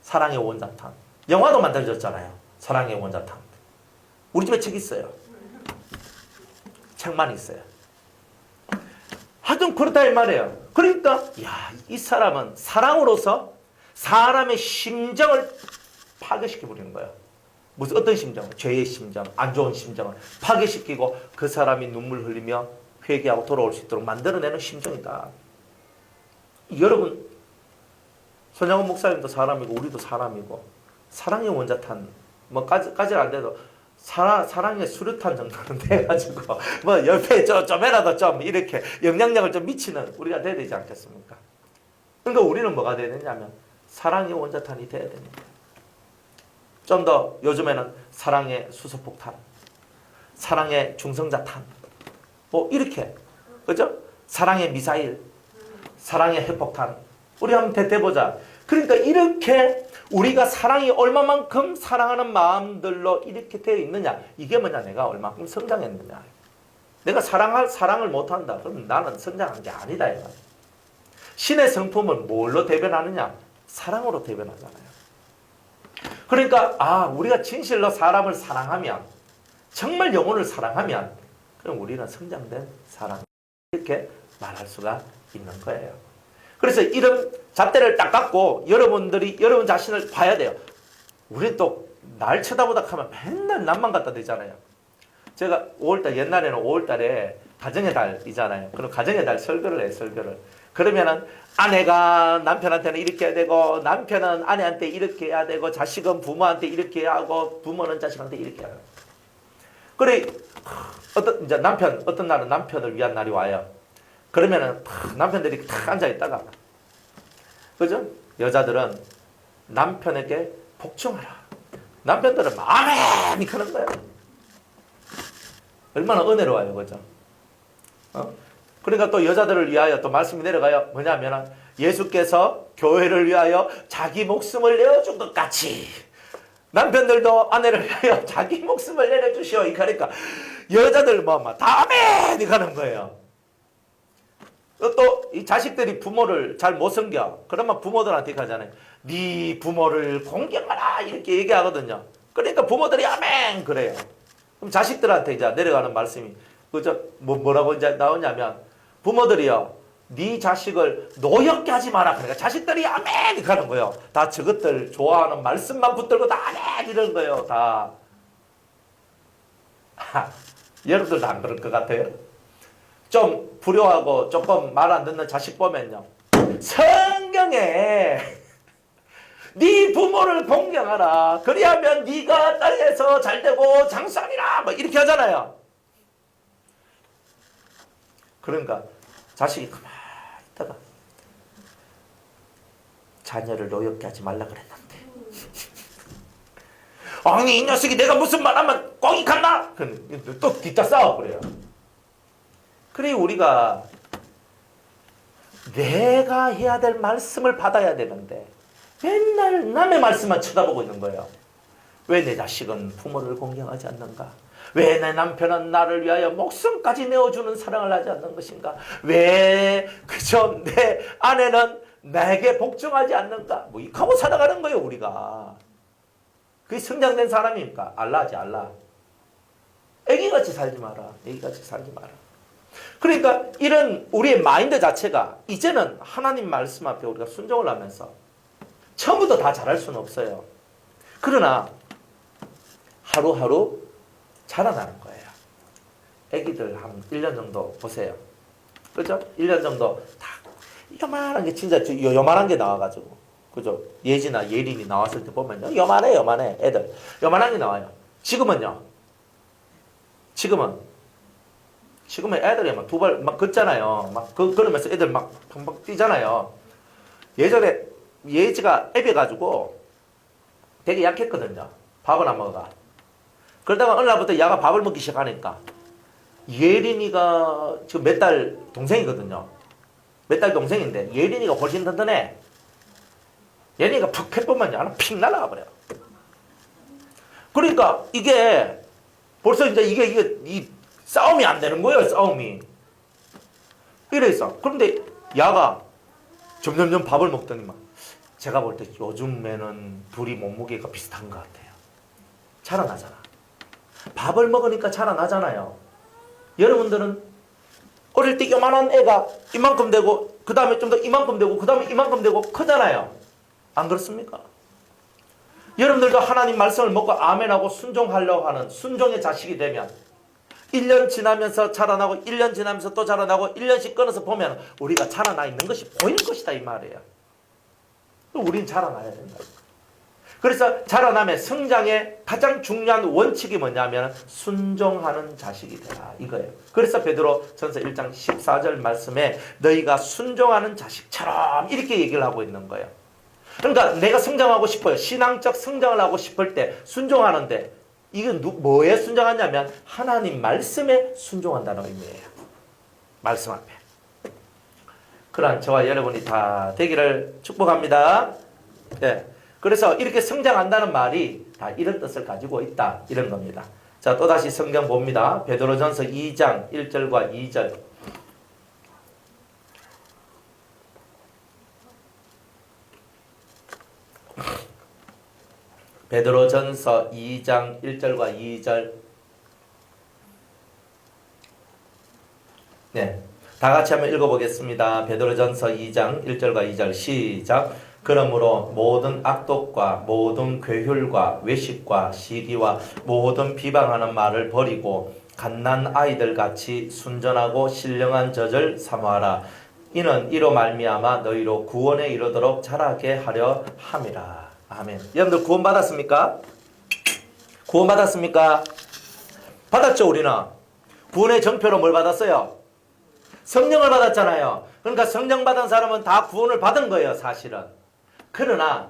사랑의 원자탄. 영화도 만들어졌잖아요. 사랑의 원자탄. 우리 집에 책 있어요. 책만 있어요. 하여튼 그렇다 이 말이에요. 그러니까 이 사람은 사랑으로서 사람의 심정을 파괴시켜 버리는 거예요. 무슨 어떤 심정? 죄의 심정, 안 좋은 심정을 파괴시키고 그 사람이 눈물 흘리며 회개하고 돌아올 수 있도록 만들어내는 심정이다. 여러분, 손양원 목사님도 사람이고 우리도 사람이고 사랑의 원자탄 까지는 안 돼도 사랑의 수류탄 정도는 돼가지고 옆에 좀이라도 좀 이렇게 영향력을 좀 미치는 우리가 돼야 되지 않겠습니까? 그러니까 우리는 뭐가 돼야 되냐면 사랑의 원자탄이 돼야 됩니다. 좀 더 요즘에는 사랑의 수소폭탄, 사랑의 중성자탄, 이렇게, 그죠? 사랑의 미사일, 사랑의 핵폭탄. 우리 한번 대보자. 그러니까 이렇게 우리가 사랑이 얼마만큼 사랑하는 마음들로 이렇게 되어 있느냐. 이게 뭐냐? 내가 얼마만큼 성장했느냐. 내가 사랑을 못한다. 그러면 나는 성장한 게 아니다. 이거. 신의 성품은 뭘로 대변하느냐? 사랑으로 대변하잖아요. 그러니까 우리가 진실로 사람을 사랑하면, 정말 영혼을 사랑하면 그럼 우리는 성장된 사람, 이렇게 말할 수가 있는 거예요. 그래서 이런 잣대를 딱 갖고 여러분들이 여러분 자신을 봐야 돼요. 우리는 또 날 쳐다보다 하면 맨날 남만 갖다 대잖아요. 제가 5월달, 옛날에는 5월달에 가정의 달이잖아요. 그럼 가정의 달 설교를 해요, 설교를. 그러면은 아내가 남편한테는 이렇게 해야 되고, 남편은 아내한테 이렇게 해야 되고, 자식은 부모한테 이렇게 해야 하고, 부모는 자식한테 이렇게 해야 하고. 그래, 이제 어떤 날은 남편을 위한 날이 와요. 그러면은 남편들이 탁 앉아있다가, 그죠? 여자들은 남편에게 복종하라. 남편들은 아멘! 이 하는 거예요. 얼마나 은혜로워요, 그죠? 그러니까 또 여자들을 위하여 또 말씀이 내려가요. 뭐냐면 예수께서 교회를 위하여 자기 목숨을 내어준 것 같이 남편들도 아내를 위하여 자기 목숨을 내려주시오. 그러니까 여자들 다 아멘! 이 하는 거예요. 또 이 자식들이 부모를 잘 못 섬겨. 그러면 부모들한테 하잖아요. 네 부모를 공경하라 이렇게 얘기하거든요. 그러니까 부모들이 아멘 그래요. 그럼 자식들한테 이제 내려가는 말씀이 그저 뭐라고 이제 나오냐면 부모들이요. 네 자식을 노엽게 하지 마라. 그러니까 자식들이 아멘 하는 거예요. 다 저것들 좋아하는 말씀만 붙들고 다 아멘 이런 거예요. 다. 여러분들도 안 그럴 것 같아요. 좀 불효하고 조금 말 안 듣는 자식 보면요. 성경에 네 부모를 공경하라. 그리하면 네가 땅에서 잘되고 장수하리라. 뭐 이렇게 하잖아요. 그러니까 자식이 가만히 있다가 자녀를 노엽게 하지 말라 그랬는데 아니 이 녀석이 내가 무슨 말하면 꽁이 갔나? 또 뒤따 싸워 그래요. 그래 우리가 내가 해야 될 말씀을 받아야 되는데 맨날 남의 말씀만 쳐다보고 있는 거예요. 왜 내 자식은 부모를 공경하지 않는가? 왜 내 남편은 나를 위하여 목숨까지 내어주는 사랑을 하지 않는 것인가? 왜 그저 내 아내는 내게 복종하지 않는가? 뭐 이하고 살아가는 거예요 우리가. 그게 성장된 사람입니까? 알라지 알라. 애기같이 살지 마라. 애기같이 살지 마라. 그러니까 이런 우리의 마인드 자체가 이제는 하나님 말씀 앞에 우리가 순종을 하면서 처음부터 다 잘할 수는 없어요. 그러나 하루하루 자라나는 거예요. 애기들 한 1년 정도 보세요. 그죠? 1년 정도 딱 요만한 게 진짜 요만한 게 나와가지고 그죠? 예지나 예린이 나왔을 때 보면요. 요만해 애들. 요만한 게 나와요. 지금은 애들이 막 두 발 막 걷잖아요. 그러면서 애들 막 펑펑 뛰잖아요. 예전에 예지가 애배가지고 되게 약했거든요. 밥을 안 먹어가. 그러다가 어느 날부터 야가 밥을 먹기 시작하니까 예린이가 지금 몇 달 동생이거든요. 몇 달 동생인데 예린이가 훨씬 든든해. 예린이가 푹 해보면 야는 픽 날아가 버려요. 그러니까 이게 벌써 이제 이 싸움이 안 되는 거예요. 싸움이. 이래 있어. 그런데 야가 점점점 밥을 먹더니만 제가 볼 때 요즘에는 둘이 몸무게가 비슷한 것 같아요. 자라나잖아. 밥을 먹으니까 자라나잖아요. 여러분들은 어릴 때 요만한 애가 이만큼 되고 그 다음에 좀 더 이만큼 되고 그 다음에 이만큼 되고 크잖아요. 안 그렇습니까? 여러분들도 하나님 말씀을 먹고 아멘하고 순종하려고 하는 순종의 자식이 되면 1년 지나면서 자라나고 1년 지나면서 또 자라나고 1년씩 끊어서 보면 우리가 자라나 있는 것이 보이는 것이다 이 말이에요. 우린 자라나야 된다. 그래서 자라남의 성장의 가장 중요한 원칙이 뭐냐면 순종하는 자식이 되라 이거예요. 그래서 베드로 전서 1장 14절 말씀에 너희가 순종하는 자식처럼 이렇게 얘기를 하고 있는 거예요. 그러니까 내가 성장하고 싶어요. 신앙적 성장을 하고 싶을 때 순종하는데 이건 뭐에 순종하냐면 하나님 말씀에 순종한다는 의미예요. 말씀 앞에. 그러한 저와 여러분이 다 되기를 축복합니다. 네. 그래서 이렇게 성장한다는 말이 다 이런 뜻을 가지고 있다. 이런 겁니다. 자, 또다시 성경 봅니다. 베드로전서 2장 1절과 2절. 베드로전서 2장 1절과 2절. 네. 다 같이 한번 읽어보겠습니다. 베드로전서 2장 1절과 2절 시작. 그러므로 모든 악독과 모든 괴휼과 외식과 시기와 모든 비방하는 말을 버리고 갓난 아이들같이 순전하고 신령한 젖을 사모하라. 이는 이로 말미암아 너희로 구원에 이르도록 자라게 하려 함이라. 아멘. 여러분들 구원 받았습니까? 구원 받았습니까? 받았죠, 우리는. 구원의 정표로 뭘 받았어요? 성령을 받았잖아요. 그러니까 성령 받은 사람은 다 구원을 받은 거예요, 사실은. 그러나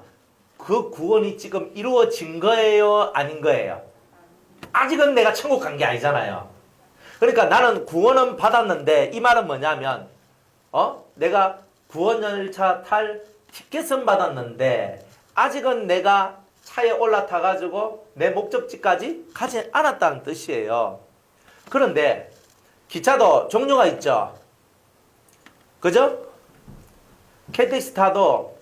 그 구원이 지금 이루어진 거예요, 아닌 거예요? 아직은 내가 천국 간 게 아니잖아요. 그러니까 나는 구원은 받았는데, 이 말은 뭐냐면 내가 구원 열차 탈 티켓은 받았는데 아직은 내가 차에 올라타 가지고 내 목적지까지 가지 않았다는 뜻이에요. 그런데 기차도 종류가 있죠. 그죠? KTX 타도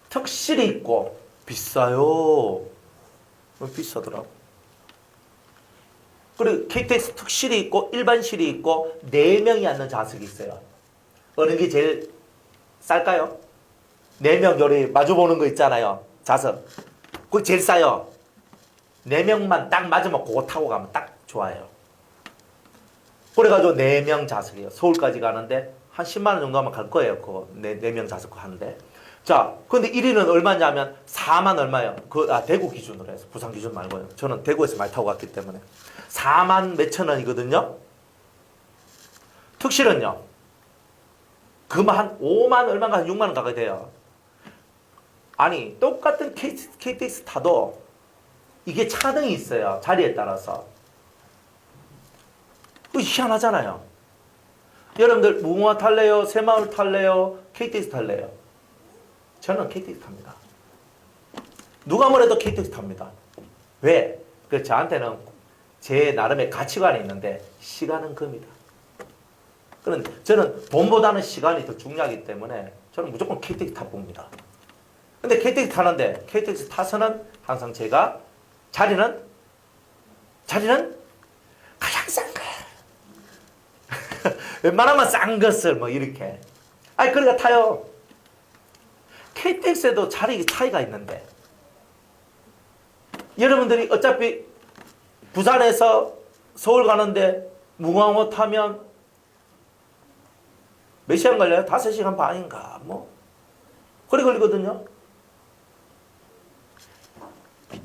특실이 있고 비싸요. 비싸더라고. 그리고 KTX 특실이 있고 일반실이 있고 4명이 앉는 좌석이 있어요. 어느 게 제일 쌀까요? 4명 요리 마주보는 거 있잖아요. 좌석. 그게 제일 싸요. 4명만 딱 맞으면 그거 타고 가면 딱 좋아요. 그래가지고 4명 좌석이에요. 서울까지 가는데 한 10만 원 정도 하면 갈 거예요. 그거 4명 좌석 하는데. 자, 근데 1위는 얼마냐면 4만 얼마예요? 대구 기준으로 해서. 부산 기준 말고요. 저는 대구에서 많이 타고 갔기 때문에. 4만 몇천 원이거든요. 특실은요. 그만 한 5만 얼마인가 한 6만 원 가까이 돼요. 아니, 똑같은 KTX 타도 이게 차등이 있어요. 자리에 따라서. 그거 희한하잖아요. 여러분들 무궁화 탈래요? 새마을 탈래요? KTX 탈래요? 저는 KTX 탑니다. 누가 뭐래도 KTX 탑니다. 왜? 그 저한테는 제 나름의 가치관이 있는데 시간은 금이다. 그런데 저는 돈보다는 시간이 더 중요하기 때문에 저는 무조건 KTX 타봅니다. 근데 KTX 타는데 KTX 타서는 항상 제가 자리는 가장 싼 거야. 웬만하면 싼 것을 뭐 이렇게. 아니 그러니까 타요. KTX에도 자리 차이가 있는데 여러분들이 어차피 부산에서 서울 가는데 무궁화호 타면 몇 시간 걸려요? 5시간 반인가 뭐 그리 걸리거든요.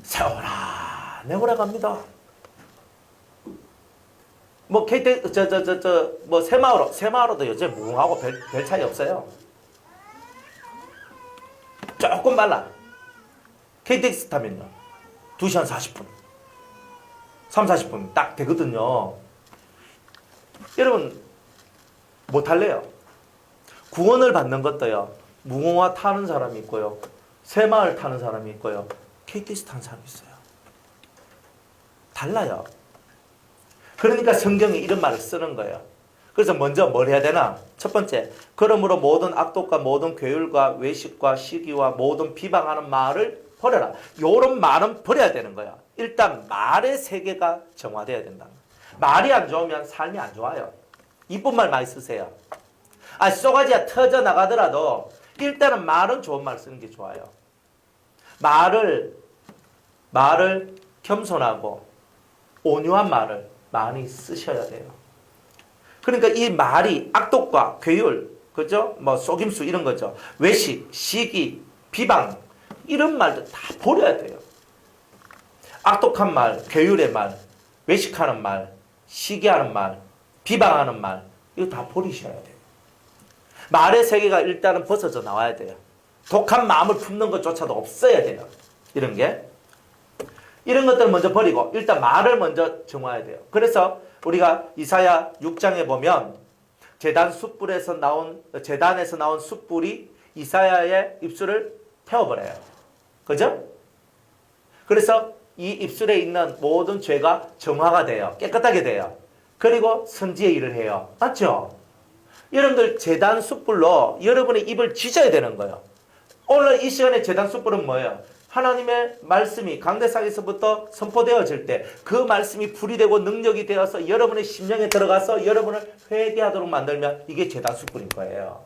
세월아 내 오래 갑니다. 뭐 KTX 뭐 새마을호도 요즘 무궁화하고 별 차이 없어요. 조금 빨라. KTX 타면요 2시간 40분 40분 딱 되거든요. 여러분 뭐 탈래요? 구원을 받는 것도요 무궁화 타는 사람이 있고요 새마을 타는 사람이 있고요 KTX 타는 사람이 있어요. 달라요. 그러니까 성경이 이런 말을 쓰는 거예요. 그래서 먼저 뭘 해야 되나? 첫 번째, 그러므로 모든 악독과 모든 괴율과 외식과 시기와 모든 비방하는 말을 버려라. 요런 말은 버려야 되는 거야. 일단 말의 세계가 정화되어야 된다. 말이 안 좋으면 삶이 안 좋아요. 이쁜 말 많이 쓰세요. 쏘가지가 터져 나가더라도 일단은 말은 좋은 말 쓰는 게 좋아요. 말을 겸손하고 온유한 말을 많이 쓰셔야 돼요. 그러니까 이 말이 악독과 괴율, 그죠? 뭐 속임수 이런 거죠. 외식, 시기, 비방 이런 말도 다 버려야 돼요. 악독한 말, 괴율의 말, 외식하는 말, 시기하는 말, 비방하는 말 이거 다 버리셔야 돼요. 말의 세계가 일단은 벗어져 나와야 돼요. 독한 마음을 품는 것조차도 없어야 돼요. 이런 것들을 먼저 버리고 일단 말을 먼저 정화해야 돼요. 그래서 우리가 이사야 6장에 보면 제단에서 나온 숯불이 이사야의 입술을 태워버려요. 그죠? 그래서 이 입술에 있는 모든 죄가 정화가 돼요. 깨끗하게 돼요. 그리고 선지의 일을 해요. 맞죠? 여러분들 제단 숯불로 여러분의 입을 지져야 되는 거예요. 오늘 이 시간에 제단 숯불은 뭐예요? 하나님의 말씀이 강대상에서부터 선포되어질 때 그 말씀이 불이 되고 능력이 되어서 여러분의 심령에 들어가서 여러분을 회개하도록 만들면 이게 제단 숯불인 거예요.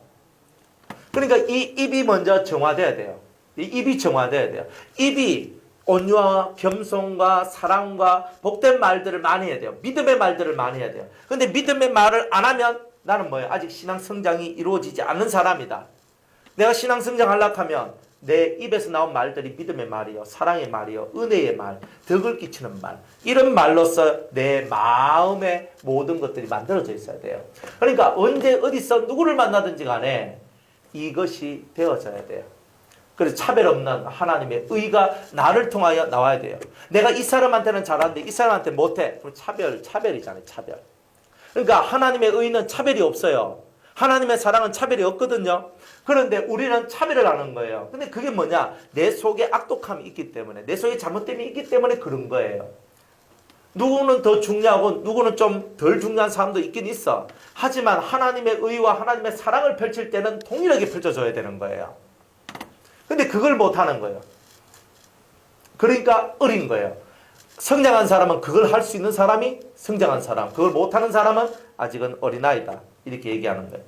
그러니까 이 입이 먼저 정화돼야 돼요. 이 입이 정화돼야 돼요. 입이 온유와 겸손과 사랑과 복된 말들을 많이 해야 돼요. 믿음의 말들을 많이 해야 돼요. 근데 믿음의 말을 안 하면 나는 뭐예요? 아직 신앙 성장이 이루어지지 않는 사람이다. 내가 신앙 성장하려고 하면 내 입에서 나온 말들이 믿음의 말이요, 사랑의 말이요, 은혜의 말, 덕을 끼치는 말, 이런 말로서 내 마음의 모든 것들이 만들어져 있어야 돼요. 그러니까 언제 어디서 누구를 만나든지 간에 이것이 되어져야 돼요. 그래서 차별 없는 하나님의 의가 나를 통하여 나와야 돼요. 내가 이 사람한테는 잘하는데 이 사람한테 못해. 그럼 차별이잖아요. 차별. 그러니까 하나님의 의는 차별이 없어요. 하나님의 사랑은 차별이 없거든요. 그런데 우리는 차별을 하는 거예요. 근데 그게 뭐냐? 내 속에 악독함이 있기 때문에, 내 속에 잘못됨이 있기 때문에 그런 거예요. 누구는 더 중요하고 누구는 좀 덜 중요한 사람도 있긴 있어. 하지만 하나님의 의와 하나님의 사랑을 펼칠 때는 동일하게 펼쳐줘야 되는 거예요. 근데 그걸 못하는 거예요. 그러니까 어린 거예요. 성장한 사람은 그걸 할 수 있는 사람이 성장한 사람, 그걸 못하는 사람은 아직은 어린아이다. 이렇게 얘기하는 거예요.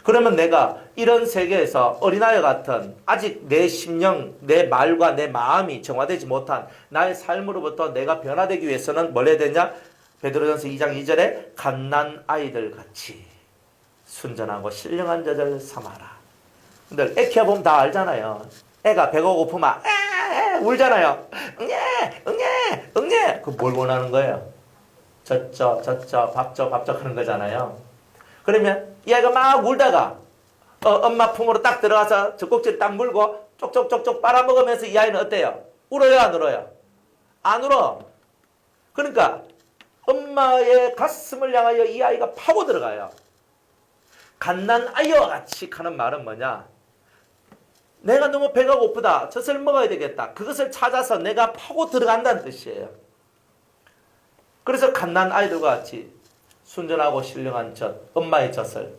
그러면 내가 이런 세계에서 어린아이 같은 아직 내 심령, 내 말과 내 마음이 정화되지 못한 나의 삶으로부터 내가 변화되기 위해서는 뭘 해야 되냐? 베드로전서 2장 2절에 갓난아이들 같이 순전하고 신령한 자를 삼아라. 근데 애 키워보면 다 알잖아요. 애가 배가 고프면 울잖아요. 응애. 그 뭘 원하는 거예요? 젖죠, 밥줘 하는 거잖아요. 그러면 이 아이가 막 울다가 엄마 품으로 딱 들어가서 젖꼭지를 딱 물고 쪽쪽쪽쪽 빨아먹으면서 이 아이는 어때요? 울어요, 안 울어요? 안 울어. 그러니까 엄마의 가슴을 향하여 이 아이가 파고 들어가요. 갓난아이와 같이 하는 말은 뭐냐? 내가 너무 배가 고프다. 젖을 먹어야 되겠다. 그것을 찾아서 내가 파고 들어간다는 뜻이에요. 그래서 갓난아이들과 같이 순전하고 신령한 젖, 엄마의 젖을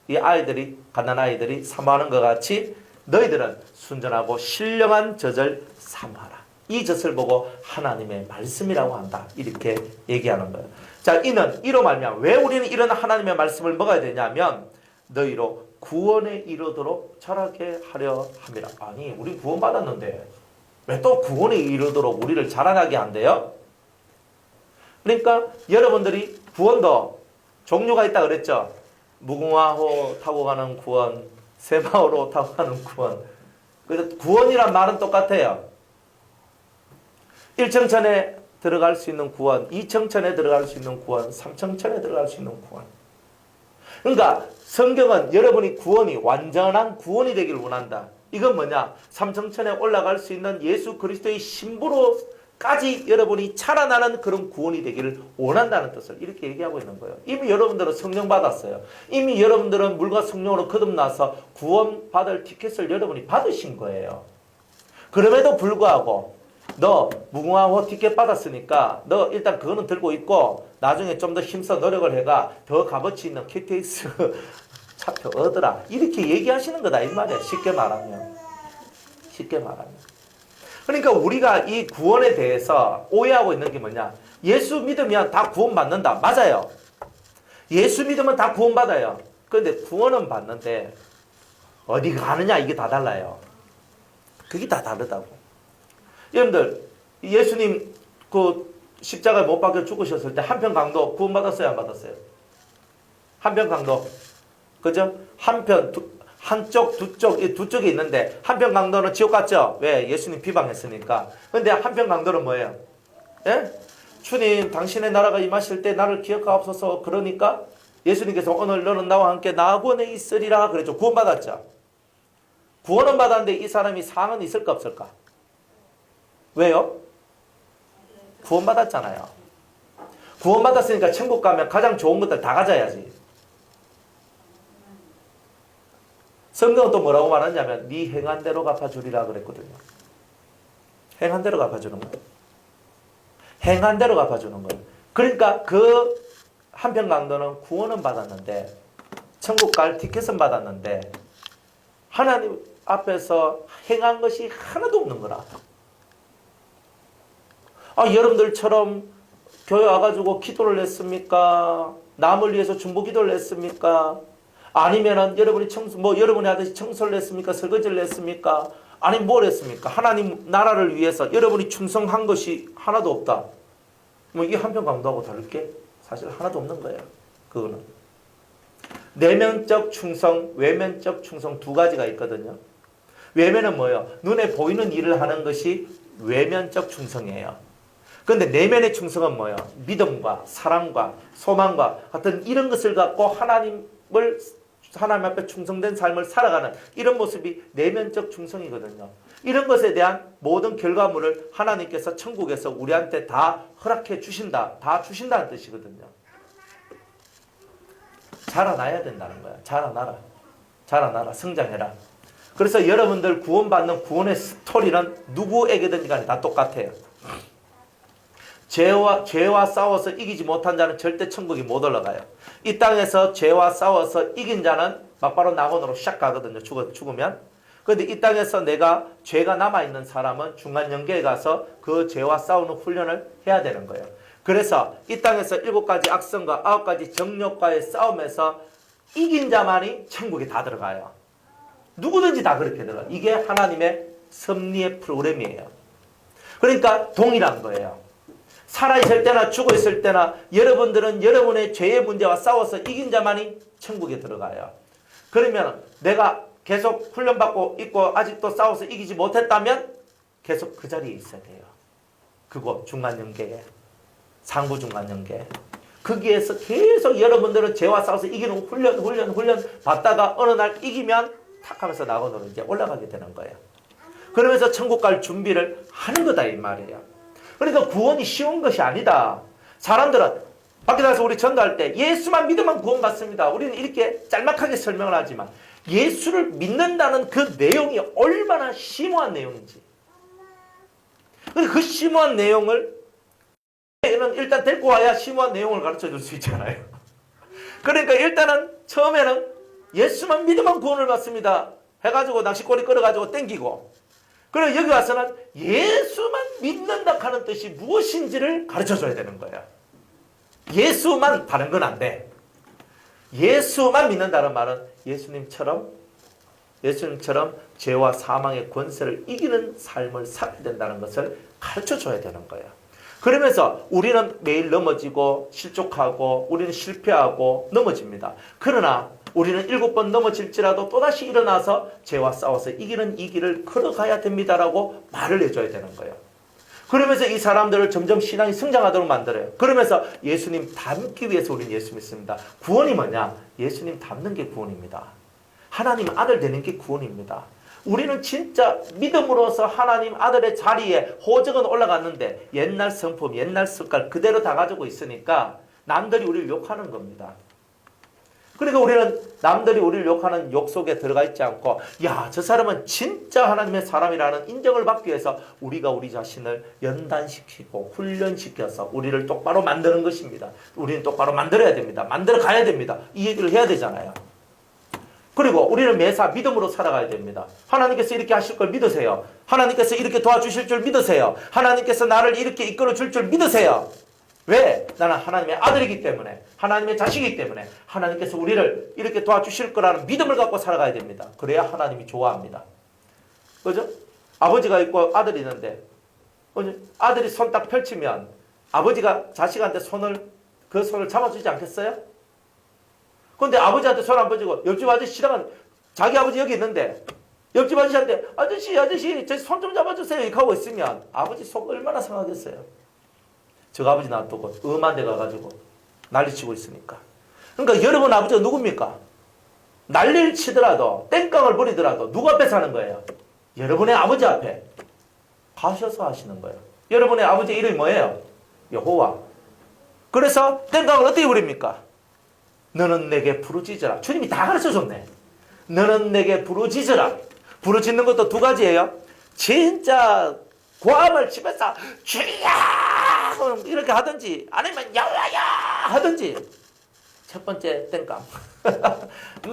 이 아이들이, 갓난아이들이 사모하는 것 같이 너희들은 순전하고 신령한 젖을 사모하라. 이 젖을 보고 하나님의 말씀이라고 한다. 이렇게 얘기하는 거예요. 자, 이로 말미암아 왜 우리는 이런 하나님의 말씀을 먹어야 되냐면 너희로 구원에 이르도록 자라게 하려 함이라. 아니, 우리 구원 받았는데 왜 또 구원에 이르도록 우리를 자라나게 한대요? 그러니까 여러분들이 구원도 종류가 있다 그랬죠. 무궁화호 타고 가는 구원, 새마을호 타고 가는 구원. 그래서 구원이란 말은 똑같아요. 1청천에 들어갈 수 있는 구원, 2청천에 들어갈 수 있는 구원, 3청천에 들어갈 수 있는 구원. 그러니까 성경은 여러분이 구원이 완전한 구원이 되기를 원한다. 이건 뭐냐? 3청천에 올라갈 수 있는 예수 그리스도의 신부로까지 여러분이 자라나는 그런 구원이 되기를 원한다는 뜻을 이렇게 얘기하고 있는 거예요. 이미 여러분들은 성령 받았어요. 이미 여러분들은 물과 성령으로 거듭나서 구원 받을 티켓을 여러분이 받으신 거예요. 그럼에도 불구하고 너 무궁화호 티켓 받았으니까 너 일단 그거는 들고 있고 나중에 좀 더 힘써 노력을 해가 더 값어치 있는 KTX 차표 얻으라. 이렇게 얘기하시는 거다 이 말이야. 쉽게 말하면. 그러니까 우리가 이 구원에 대해서 오해하고 있는 게 뭐냐? 예수 믿으면 다 구원받는다. 맞아요. 예수 믿으면 다 구원받아요. 그런데 구원은 받는데 어디 가느냐 이게 다 달라요. 그게 다 다르다고. 여러분들 예수님 그 십자가에 못 박혀 죽으셨을 때 한평강도 구원받았어요, 안 받았어요? 한평강도, 그죠? 한쪽, 두 쪽이 있는데 한평강도는 지옥 갔죠? 왜? 예수님 비방했으니까. 근데 한평강도는 뭐예요? 예? 주님, 당신의 나라가 임하실 때 나를 기억하옵소서. 그러니까 예수님께서 오늘 너는 나와 함께 낙원에 있으리라 그랬죠. 구원받았죠? 구원은 받았는데 이 사람이 상은 있을까 없을까? 왜요? 구원받았잖아요. 구원받았으니까 천국 가면 가장 좋은 것들 다 가져야지. 성경은 또 뭐라고 말하냐면 네 행한 대로 갚아주리라 그랬거든요. 행한 대로 갚아주는 거예요. 행한 대로 갚아주는 거예요. 그러니까 그 한평강도는 구원은 받았는데 천국 갈 티켓은 받았는데 하나님 앞에서 행한 것이 하나도 없는 거라. 여러분들처럼 교회 와가지고 기도를 했습니까? 남을 위해서 중보 기도를 했습니까? 아니면은 여러분이 여러분이 하듯이 청소를 했습니까? 설거지를 했습니까? 아니 뭘 했습니까? 하나님 나라를 위해서 여러분이 충성한 것이 하나도 없다. 이 한평강도하고 다를 게 사실 하나도 없는 거예요. 그거는 내면적 충성, 외면적 충성 두 가지가 있거든요. 외면은 뭐예요? 눈에 보이는 일을 하는 것이 외면적 충성이에요. 그런데 내면의 충성은 뭐예요? 믿음과 사랑과 소망과 같은 이런 것을 갖고 하나님 앞에 충성된 삶을 살아가는 이런 모습이 내면적 충성이거든요. 이런 것에 대한 모든 결과물을 하나님께서 천국에서 우리한테 다 허락해 주신다. 다 주신다는 뜻이거든요. 자라나야 된다는 거야. 자라나라. 자라나라. 성장해라. 그래서 여러분들 구원받는 구원의 스토리는 누구에게든지 간에 다 똑같아요. 죄와 싸워서 이기지 못한 자는 절대 천국에 못 올라가요. 이 땅에서 죄와 싸워서 이긴 자는 막바로 낙원으로 샥 가거든요. 죽으면. 그런데 이 땅에서 내가 죄가 남아있는 사람은 중간연계에 가서 그 죄와 싸우는 훈련을 해야 되는 거예요. 그래서 이 땅에서 7가지 악성과 9가지 정욕과의 싸움에서 이긴 자만이 천국에 다 들어가요. 누구든지 다 그렇게 들어가요. 이게 하나님의 섭리의 프로그램이에요. 그러니까 동일한 거예요. 살아있을 때나 죽어있을 때나 여러분들은 여러분의 죄의 문제와 싸워서 이긴 자만이 천국에 들어가요. 그러면 내가 계속 훈련받고 있고 아직도 싸워서 이기지 못했다면 계속 그 자리에 있어야 돼요. 그곳 중간연계에 상부중간연계 거기에서 계속 여러분들은 죄와 싸워서 이기는 훈련 받다가 어느 날 이기면 탁 하면서 낙원으로 이제 올라가게 되는 거예요. 그러면서 천국 갈 준비를 하는 거다 이 말이에요. 그러니까 구원이 쉬운 것이 아니다. 사람들은 밖에 나가서 우리 전도할 때 예수만 믿으면 구원받습니다. 우리는 이렇게 짤막하게 설명을 하지만 예수를 믿는다는 그 내용이 얼마나 심오한 내용인지. 근데 그 심오한 내용을 일단 데리고 와야 심오한 내용을 가르쳐 줄 수 있잖아요. 그러니까 일단은 처음에는 예수만 믿으면 구원을 받습니다. 해가지고 낚시꼬리 끌어가지고 땡기고 그리고 여기 와서는 예수만 믿는다 하는 뜻이 무엇인지를 가르쳐줘야 되는 거예요. 예수만 다른 건 안 돼. 예수만 믿는다는 말은 예수님처럼 죄와 사망의 권세를 이기는 삶을 살아야 된다는 것을 가르쳐줘야 되는 거예요. 그러면서 우리는 매일 넘어지고 실족하고 우리는 실패하고 넘어집니다. 그러나 우리는 7번 넘어질지라도 또다시 일어나서 죄와 싸워서 이기는 이 길을 걸어가야 됩니다라고 말을 해줘야 되는 거예요. 그러면서 이 사람들을 점점 신앙이 성장하도록 만들어요. 그러면서 예수님 닮기 위해서 우리는 예수 믿습니다. 구원이 뭐냐? 예수님 닮는 게 구원입니다. 하나님 아들 되는 게 구원입니다. 우리는 진짜 믿음으로서 하나님 아들의 자리에 호적은 올라갔는데 옛날 성품, 옛날 습관 그대로 다 가지고 있으니까 남들이 우리를 욕하는 겁니다. 그러니까 우리는 남들이 우리를 욕하는 욕 속에 들어가 있지 않고 야, 저 사람은 진짜 하나님의 사람이라는 인정을 받기 위해서 우리가 우리 자신을 연단시키고 훈련시켜서 우리를 똑바로 만드는 것입니다. 우리는 똑바로 만들어야 됩니다. 만들어 가야 됩니다. 이 얘기를 해야 되잖아요. 그리고 우리는 매사 믿음으로 살아가야 됩니다. 하나님께서 이렇게 하실 걸 믿으세요. 하나님께서 이렇게 도와주실 줄 믿으세요. 하나님께서 나를 이렇게 이끌어 줄 줄 믿으세요. 왜? 나는 하나님의 아들이기 때문에, 하나님의 자식이기 때문에 하나님께서 우리를 이렇게 도와주실 거라는 믿음을 갖고 살아가야 됩니다. 그래야 하나님이 좋아합니다. 그죠? 아버지가 있고 아들이 있는데 아들이 손 딱 펼치면 아버지가 자식한테 그 손을 잡아주지 않겠어요? 그런데 아버지한테 손 안 뻗지고 옆집 아저씨랑은 자기 아버지 여기 있는데 옆집 아저씨한테 아저씨 제 손 좀 잡아주세요 이렇게 하고 있으면 아버지 속 얼마나 상하겠어요. 저 아버지 놔두고 음한 데 가가지고 난리치고 있으니까. 그러니까 여러분 아버지가 누굽니까? 난리를 치더라도 땡깡을 부리더라도 누구 앞에 사는 거예요? 여러분의 아버지 앞에 가셔서 하시는 거예요. 여러분의 아버지 이름이 뭐예요? 여호와. 그래서 땡깡을 어떻게 부립니까? 너는 내게 부르짖으라. 주님이 다 가르쳐줬네. 너는 내게 부르짖으라. 부르짖는 것도 2가지예요. 진짜 고함을 치면서 주야 이렇게 하든지 아니면 여호와야 하든지. 첫 번째 땡깡.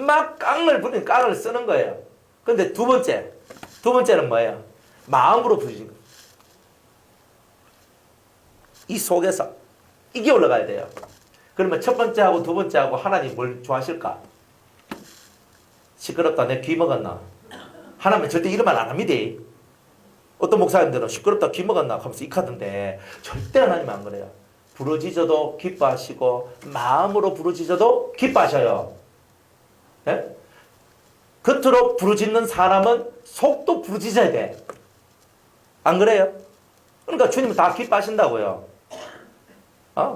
막 깡을 부리는 깡을 쓰는 거예요. 근데 두 번째는 뭐예요? 마음으로 부르짖는 거예요. 이 속에서 이게 올라가야 돼요. 그러면 첫 번째하고 두 번째하고 하나님 뭘 좋아하실까? 시끄럽다 내 귀 먹었나? 하나님 절대 이런 말 안 합니다. 어떤 목사님들은 시끄럽다 귀 먹었나 하면서 익하던데 절대 하나님 안 그래요. 부르짖어도 기뻐하시고 마음으로 부르짖어도 기뻐하셔요. 네? 겉으로 부르짖는 사람은 속도 부르짖어야 돼. 안 그래요? 그러니까 주님은 다 기뻐하신다고요.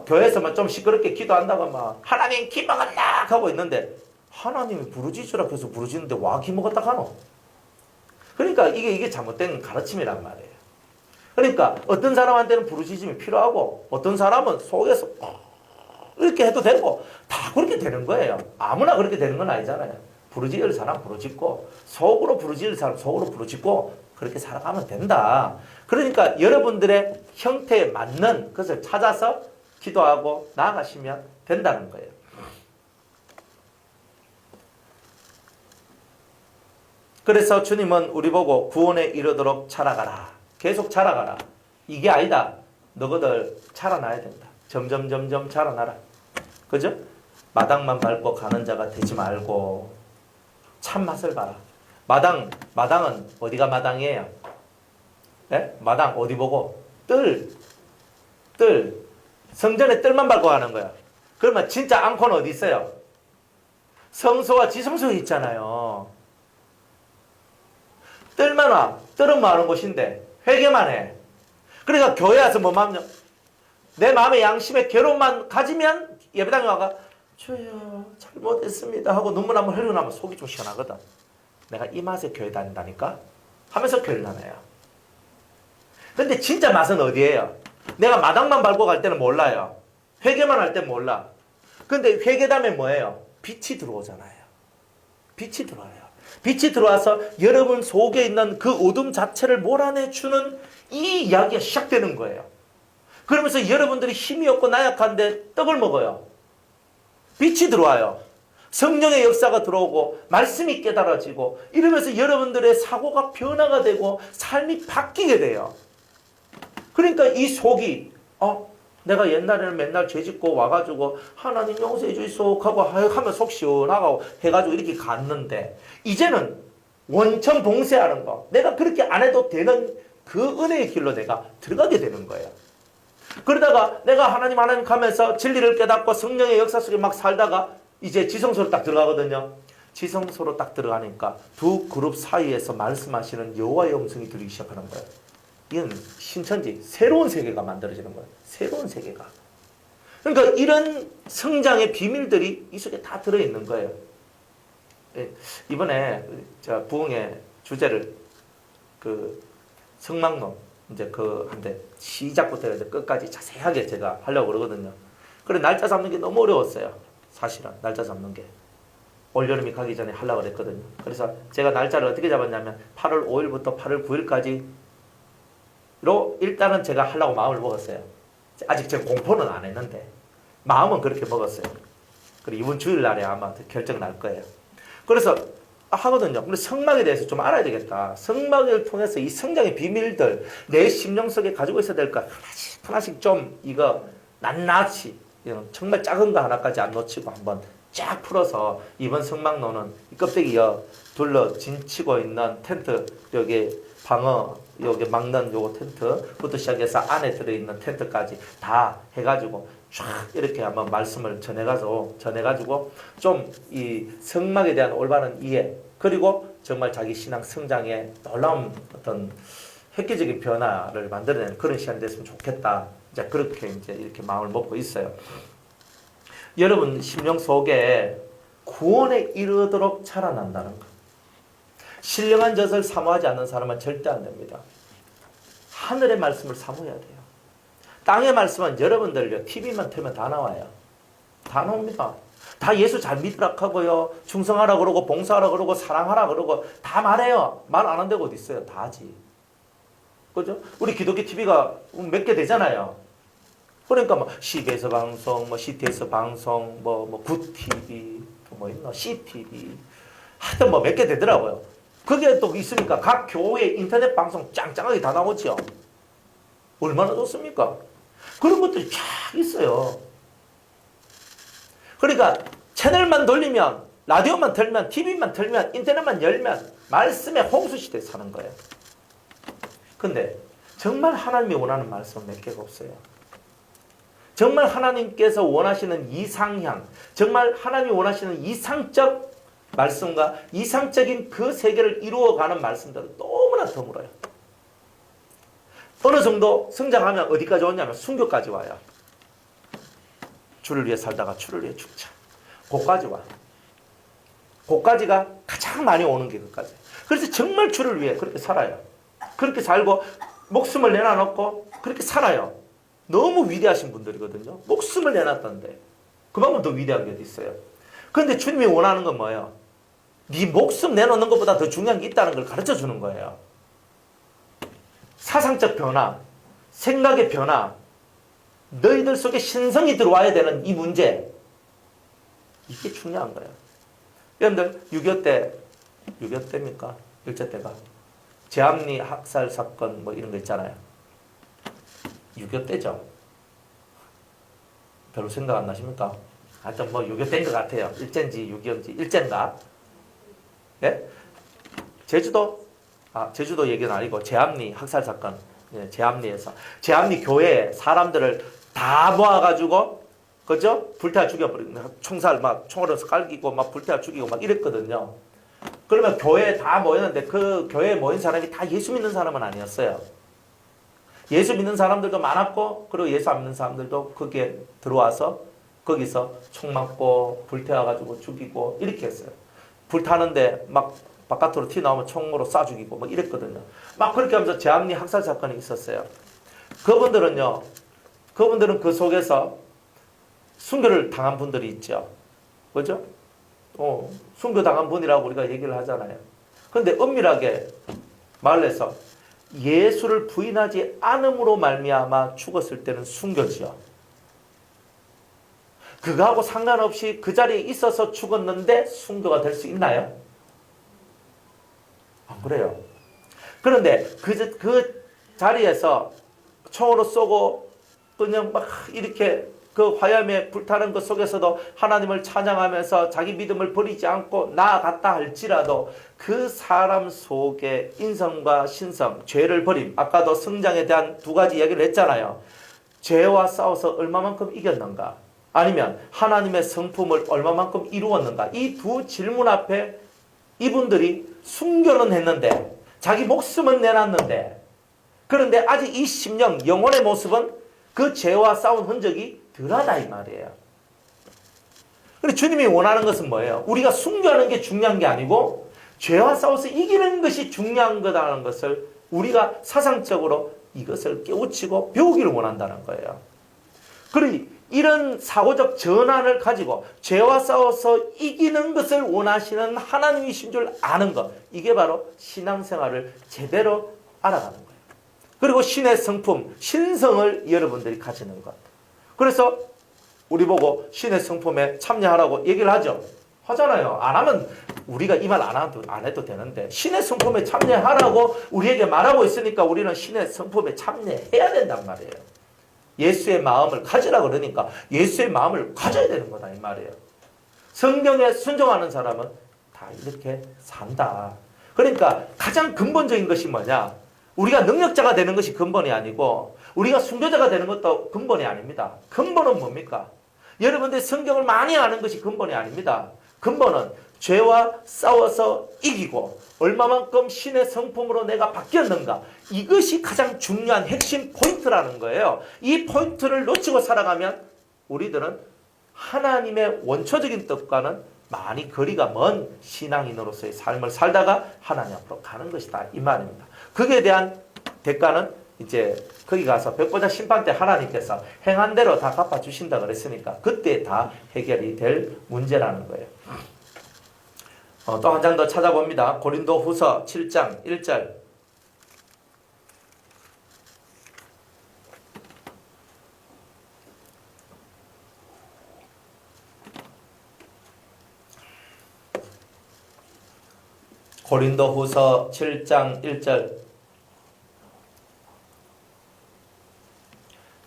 교회에서만 좀 시끄럽게 기도한다고 막 하나님 기 먹었다 하고 있는데 하나님이 부르짖으라 그래서 부르짖는데 와 기 먹었다 하노? 그러니까 이게 잘못된 가르침이란 말이에요. 그러니까 어떤 사람한테는 부르짖음이 필요하고 어떤 사람은 속에서 이렇게 해도 되고 다 그렇게 되는 거예요. 아무나 그렇게 되는 건 아니잖아요. 부르짖을 사람 부르짖고 속으로 부르짖을 사람 속으로 부르짖고 그렇게 살아가면 된다. 그러니까 여러분들의 형태에 맞는 것을 찾아서 기도하고 나아가시면 된다는 거예요. 그래서 주님은 우리 보고 구원에 이르도록 자라가라. 계속 자라가라. 이게 아니다. 너희들 자라나야 된다. 점점 자라나라. 그죠? 마당만 밟고 가는 자가 되지 말고 참맛을 봐라. 마당은 어디가 마당이에요? 네? 마당 어디 보고? 뜰. 성전에 뜰만 밟고 가는 거야. 그러면 진짜 앙코는 어디 있어요? 성소와 지성소에 있잖아요. 뜰만 와. 뜰은 뭐 하는 곳인데 회개만 해. 그러니까 교회 와서 뭐 마음요? 내 마음의 양심의 괴로움만 가지면 예배당에 와가 주여 잘못했습니다 하고 눈물 한번 흘리고 나면 속이 좀 시원하거든. 내가 이 맛에 교회 다닌다니까 하면서 교회를 다녀요. 근데 진짜 맛은 어디예요? 내가 마당만 밟고 갈 때는 몰라요. 회개만 할 땐 몰라. 근데 회개다면 뭐예요? 빛이 들어오잖아요. 빛이 들어와요. 빛이 들어와서 여러분 속에 있는 그 어둠 자체를 몰아내주는 이 이야기가 시작되는 거예요. 그러면서 여러분들이 힘이 없고 나약한데 떡을 먹어요. 빛이 들어와요. 성령의 역사가 들어오고 말씀이 깨달아지고 이러면서 여러분들의 사고가 변화가 되고 삶이 바뀌게 돼요. 그러니까 이 속이 내가 옛날에는 맨날 죄짓고 와가지고 하나님 용서해 주이소 하고 하면 속 시원하고 해가지고 이렇게 갔는데 이제는 원천 봉쇄하는 거 내가 그렇게 안 해도 되는 그 은혜의 길로 내가 들어가게 되는 거예요. 그러다가 내가 하나님 가면서 진리를 깨닫고 성령의 역사 속에 막 살다가 이제 지성소로 딱 들어가거든요. 지성소로 딱 들어가니까 두 그룹 사이에서 말씀하시는 여호와의 음성이 들리기 시작하는 거예요. 이건 신천지 새로운 세계가 만들어지는 거예요. 새로운 세계가. 그러니까 이런 성장의 비밀들이 이 속에 다 들어있는 거예요. 이번에 제가 부흥의 주제를 성막론 이제 한데 시작부터 이제 끝까지 자세하게 제가 하려고 그러거든요. 그래 날짜 잡는 게 너무 어려웠어요. 사실은 날짜 잡는 게. 올여름이 가기 전에 하려고 그랬거든요. 그래서 제가 날짜를 어떻게 잡았냐면 8월 5일부터 8월 9일까지로 일단은 제가 하려고 마음을 먹었어요. 아직 제가 공포는 안 했는데 마음은 그렇게 먹었어요. 그리고 이번 주일날에 아마 결정 날 거예요. 그래서 하거든요. 근데 성막에 대해서 좀 알아야 되겠다. 성막을 통해서 이 성장의 비밀들 내 심령 속에 가지고 있어야 될까 하나씩 좀 이거 낱낱이 정말 작은 거 하나까지 안 놓치고 한번 쫙 풀어서 이번 성막론은 껍데기 둘러 진치고 있는 텐트 여기 방어 여기 막는 요거 텐트부터 시작해서 안에 들어있는 텐트까지 다 해가지고 쫙 이렇게 한번 말씀을 전해가지고 좀 이 성막에 대한 올바른 이해 그리고 정말 자기 신앙 성장에 놀라운 어떤 획기적인 변화를 만들어내는 그런 시간이 됐으면 좋겠다. 이제 그렇게 이제 이렇게 마음을 먹고 있어요. 여러분 심령 속에 구원에 이르도록 자라난다는 것. 신령한 젖을 사모하지 않는 사람은 절대 안 됩니다. 하늘의 말씀을 사모해야 돼요. 땅의 말씀은 여러분들 TV만 틀면 다 나와요. 다 나옵니다. 다 예수 잘 믿으라 하고요. 충성하라 그러고 봉사하라 그러고 사랑하라 그러고 다 말해요. 말 안 한다고 어디 있어요. 다 하지. 그죠? 우리 기독교 TV가 몇 개 되잖아요. 그러니까 뭐 CBS 방송, 뭐 CTS 방송, 뭐 굿TV, 뭐 있나 CTV 하여튼 뭐 몇 개 되더라고요. 그게 또 있으니까 각 교회 인터넷 방송 짱짱하게 다 나오죠. 얼마나 좋습니까? 그런 것들이 쫙 있어요. 그러니까 채널만 돌리면 라디오만 틀면 TV만 틀면 인터넷만 열면 말씀의 홍수시대에 사는 거예요. 근데 정말 하나님이 원하는 말씀은 몇 개가 없어요. 정말 하나님께서 원하시는 이상향, 정말 하나님이 원하시는 이상적 말씀과 이상적인 그 세계를 이루어가는 말씀들은 너무나 드물어요. 어느 정도 성장하면 어디까지 오냐면 순교까지 와요. 주를 위해 살다가 주를 위해 죽자. 그까지 와. 그까지가 가장 많이 오는 게 그까지. 그래서 정말 주를 위해 그렇게 살아요. 그렇게 살고 목숨을 내놔놓고 그렇게 살아요. 너무 위대하신 분들이거든요. 목숨을 내놨던데 그만큼 더 위대한 게 어디 있어요. 그런데 주님이 원하는 건 뭐예요? 네 목숨 내놓는 것보다 더 중요한 게 있다는 걸 가르쳐 주는 거예요. 사상적 변화, 생각의 변화, 너희들 속에 신성이 들어와야 되는 이 문제, 이게 중요한 거예요. 여러분들 6.25 때입니까? 일제 때가 제암리 학살 사건 뭐 이런 거 있잖아요. 6.25 때죠. 별로 생각 안 나십니까? 하여튼 뭐 6.25 때인 것 같아요. 일제인지 6.25인지 일제인가? 예? 제주도 얘기는 아니고 제암리 학살 사건. 예, 제암리에서 제암리 교회에 사람들을 다 모아가지고 그죠? 불태워 죽여버리고 총살 막 총으로 깔기고 막 불태워 죽이고 막 이랬거든요. 그러면 교회에 다 모였는데 그 교회에 모인 사람이 다 예수 믿는 사람은 아니었어요. 예수 믿는 사람들도 많았고 그리고 예수 안 믿는 사람들도 거기에 들어와서 거기서 총 맞고 불태워가지고 죽이고 이렇게 했어요. 불타는데 막 바깥으로 튀어나오면 총으로 쏴 죽이고 막 이랬거든요. 막 그렇게 하면서 제암리 학살 사건이 있었어요. 그분들은 그 속에서 순교를 당한 분들이 있죠. 그죠? 순교당한 분이라고 우리가 얘기를 하잖아요. 그런데 엄밀하게 말해서 예수를 부인하지 않음으로 말미암아 죽었을 때는 순교지요. 그거하고 상관없이 그 자리에 있어서 죽었는데 순교가 될 수 있나요? 안 그래요. 그런데 그 자리에서 총으로 쏘고 그냥 막 이렇게 그 화염에 불타는 것 속에서도 하나님을 찬양하면서 자기 믿음을 버리지 않고 나아갔다 할지라도 그 사람 속에 인성과 신성, 죄를 버림, 아까도 성장에 대한 두 가지 이야기를 했잖아요. 죄와 싸워서 얼마만큼 이겼는가? 아니면 하나님의 성품을 얼마만큼 이루었는가? 이 두 질문 앞에 이분들이 순교는 했는데 자기 목숨은 내놨는데 그런데 아직 이 심령, 영혼의 모습은 그 죄와 싸운 흔적이 덜하다 이 말이에요. 그런데 주님이 원하는 것은 뭐예요? 우리가 순교하는 게 중요한 게 아니고 죄와 싸워서 이기는 것이 중요한 거다라는 것을 우리가 사상적으로 이것을 깨우치고 배우기를 원한다는 거예요. 그리고 이런 사고적 전환을 가지고 죄와 싸워서 이기는 것을 원하시는 하나님이신 줄 아는 것, 이게 바로 신앙생활을 제대로 알아가는 거예요. 그리고 신의 성품, 신성을 여러분들이 가지는 것. 그래서 우리 보고 신의 성품에 참여하라고 얘기를 하죠. 하잖아요. 안 하면 우리가 이 말 안 해도 되는데 신의 성품에 참여하라고 우리에게 말하고 있으니까 우리는 신의 성품에 참여해야 된단 말이에요. 예수의 마음을 가지라 그러니까 예수의 마음을 가져야 되는 거다 이 말이에요. 성경에 순종하는 사람은 다 이렇게 산다. 그러니까 가장 근본적인 것이 뭐냐? 우리가 능력자가 되는 것이 근본이 아니고 우리가 순교자가 되는 것도 근본이 아닙니다. 근본은 뭡니까? 여러분들이 성경을 많이 아는 것이 근본이 아닙니다. 근본은 죄와 싸워서 이기고 얼마만큼 신의 성품으로 내가 바뀌었는가, 이것이 가장 중요한 핵심 포인트라는 거예요. 이 포인트를 놓치고 살아가면 우리들은 하나님의 원초적인 뜻과는 많이 거리가 먼 신앙인으로서의 삶을 살다가 하나님 앞으로 가는 것이다 이 말입니다. 거기에 대한 대가는 이제 거기 가서 백보자 심판 때 하나님께서 행한 대로 다 갚아주신다 그랬으니까 그때 다 해결이 될 문제라는 거예요. 또 한 장 더 찾아봅니다. 고린도 후서 7장 1절. 고린도 후서 7장 1절.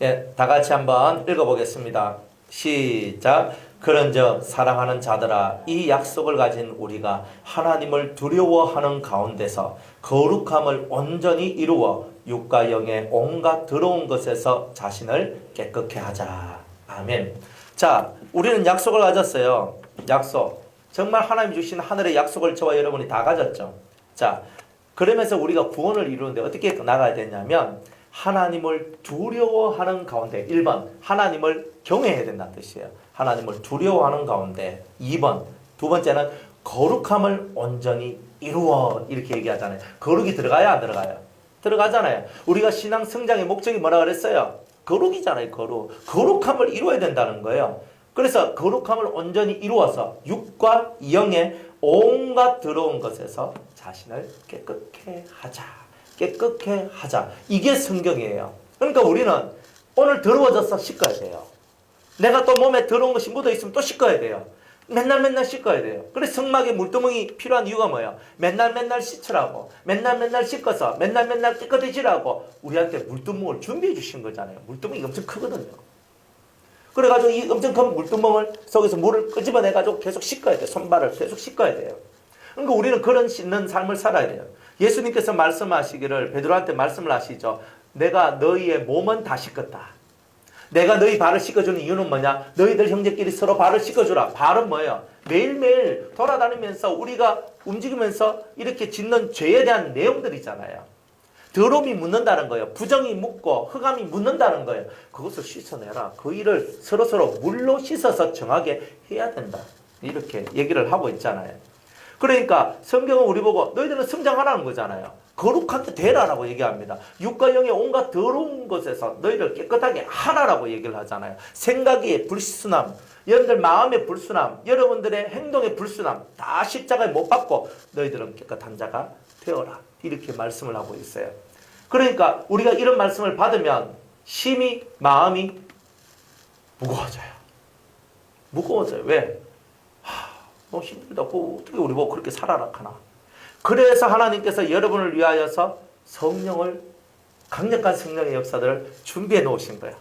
예, 다 같이 한번 읽어보겠습니다. 시작. 그런즉 사랑하는 자들아, 이 약속을 가진 우리가 하나님을 두려워하는 가운데서 거룩함을 온전히 이루어 육과 영의 온갖 더러운 것에서 자신을 깨끗게 하자. 아멘. 자, 우리는 약속을 가졌어요. 약속. 정말 하나님이 주신 하늘의 약속을 저와 여러분이 다 가졌죠. 자, 그러면서 우리가 구원을 이루는데 어떻게 나가야 되냐면 하나님을 두려워하는 가운데 1번 하나님을 경외해야 된다는 뜻이에요. 하나님을 두려워하는 가운데 2번 두 번째는 거룩함을 온전히 이루어 이렇게 얘기하잖아요. 거룩이 들어가야 안 들어가요? 들어가잖아요. 우리가 신앙 성장의 목적이 뭐라 그랬어요? 거룩이잖아요. 거룩함을 이루어야 된다는 거예요. 그래서 거룩함을 온전히 이루어서 육과 영의 온갖 더러운 것에서 자신을 깨끗게 하자. 깨끗게 하자. 이게 성경이에요. 그러니까 우리는 오늘 더러워져서 씻어야 돼요. 내가 또 몸에 더러운 것이 묻어있으면 또 씻어야 돼요. 맨날 씻어야 돼요. 그래서 성막에 물두멍이 필요한 이유가 뭐예요? 맨날 씻으라고. 맨날 씻어서 맨날 깨끗해지라고 우리한테 물두멍을 준비해 주신 거잖아요. 물두멍이 엄청 크거든요. 그래가지고 이 엄청 큰 물두멍을 속에서 물을 끄집어내가지고 계속 씻어야 돼요. 손발을 계속 씻어야 돼요. 그러니까 우리는 그런 씻는 삶을 살아야 돼요. 예수님께서 말씀하시기를 베드로한테 말씀을 하시죠. 내가 너희의 몸은 다 씻었다. 내가 너희 발을 씻어주는 이유는 뭐냐? 너희들 형제끼리 서로 발을 씻어주라. 발은 뭐예요? 매일매일 돌아다니면서 우리가 움직이면서 이렇게 짓는 죄에 대한 내용들이잖아요. 더러움이 묻는다는 거예요. 부정이 묻고 흑암이 묻는다는 거예요. 그것을 씻어내라. 그 일을 서로서로 물로 씻어서 정하게 해야 된다. 이렇게 얘기를 하고 있잖아요. 그러니까 성경은 우리 보고 너희들은 성장하라는 거잖아요. 거룩하게 되라라고 얘기합니다. 육과 영의 온갖 더러운 것에서 너희를 깨끗하게 하라라고 얘기를 하잖아요. 생각의 불순함, 여러분들 마음의 불순함, 여러분들의 행동의 불순함 다 십자가에 못 박고 너희들은 깨끗한 자가 되어라. 이렇게 말씀을 하고 있어요. 그러니까 우리가 이런 말씀을 받으면 심히 마음이 무거워져요. 왜? 너무 힘들다. 어떻게 우리 보고 그렇게 살아라 하나. 그래서 하나님께서 여러분을 위하여서 성령을 강력한 성령의 역사들을 준비해 놓으신 거야.